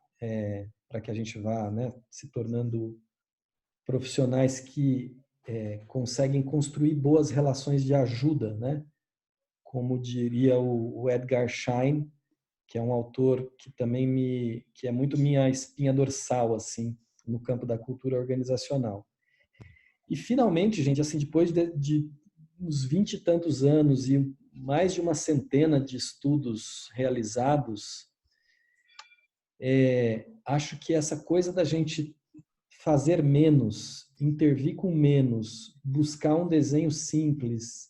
Speaker 2: para que a gente vá, né, se tornando profissionais que conseguem construir boas relações de ajuda, né? Como diria o Edgar Schein, que é um autor que também que é muito minha espinha dorsal assim no campo da cultura organizacional. E finalmente, gente, assim, depois de uns 20 e tantos anos e mais de uma centena de estudos realizados, acho que essa coisa da gente fazer menos, intervir com menos, buscar um desenho simples,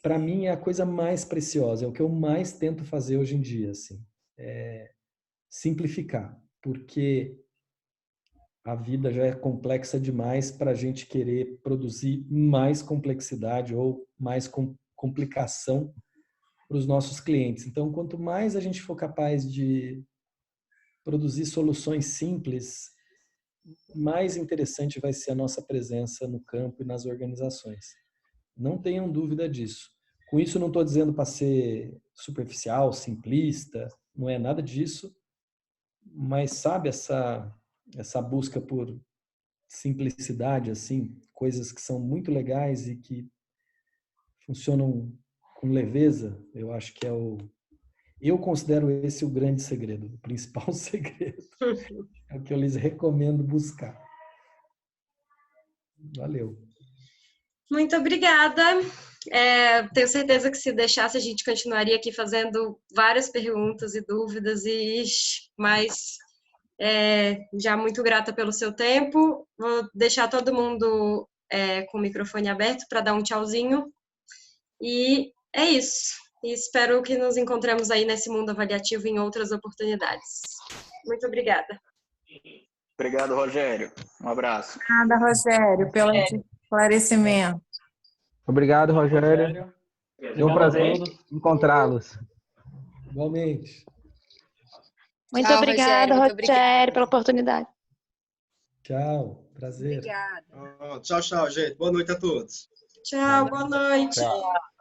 Speaker 2: para mim é a coisa mais preciosa, é o que eu mais tento fazer hoje em dia, assim, simplificar, porque a vida já é complexa demais para a gente querer produzir mais complexidade ou mais complicação para os nossos clientes. Então, quanto mais a gente for capaz de produzir soluções simples, mais interessante vai ser a nossa presença no campo e nas organizações. Não tenham dúvida disso. Com isso, não estou dizendo para ser superficial, simplista, não é nada disso, mas sabe essa busca por simplicidade, assim, coisas que são muito legais e que funcionam com leveza, eu acho que eu considero esse o grande segredo, o principal segredo. É o que eu lhes recomendo buscar. Valeu.
Speaker 1: Muito obrigada. Tenho certeza que se deixasse a gente continuaria aqui fazendo várias perguntas e dúvidas, mas já muito grata pelo seu tempo. Vou deixar todo mundo com o microfone aberto para dar um tchauzinho. E é isso. E espero que nos encontremos aí nesse mundo avaliativo em outras oportunidades. Muito obrigada.
Speaker 6: Obrigado, Rogério. Um abraço.
Speaker 7: Obrigada, Rogério, pelo esclarecimento.
Speaker 8: Obrigado, Rogério. É um prazer encontrá-los.
Speaker 2: Igualmente.
Speaker 9: Muito
Speaker 5: Tchau,
Speaker 9: obrigada,
Speaker 5: Rogério,
Speaker 9: Rogério, pela oportunidade.
Speaker 2: Tchau, prazer.
Speaker 5: Obrigada.
Speaker 3: Tchau, gente. Boa noite a todos.
Speaker 1: Tchau, boa noite.
Speaker 8: Tchau.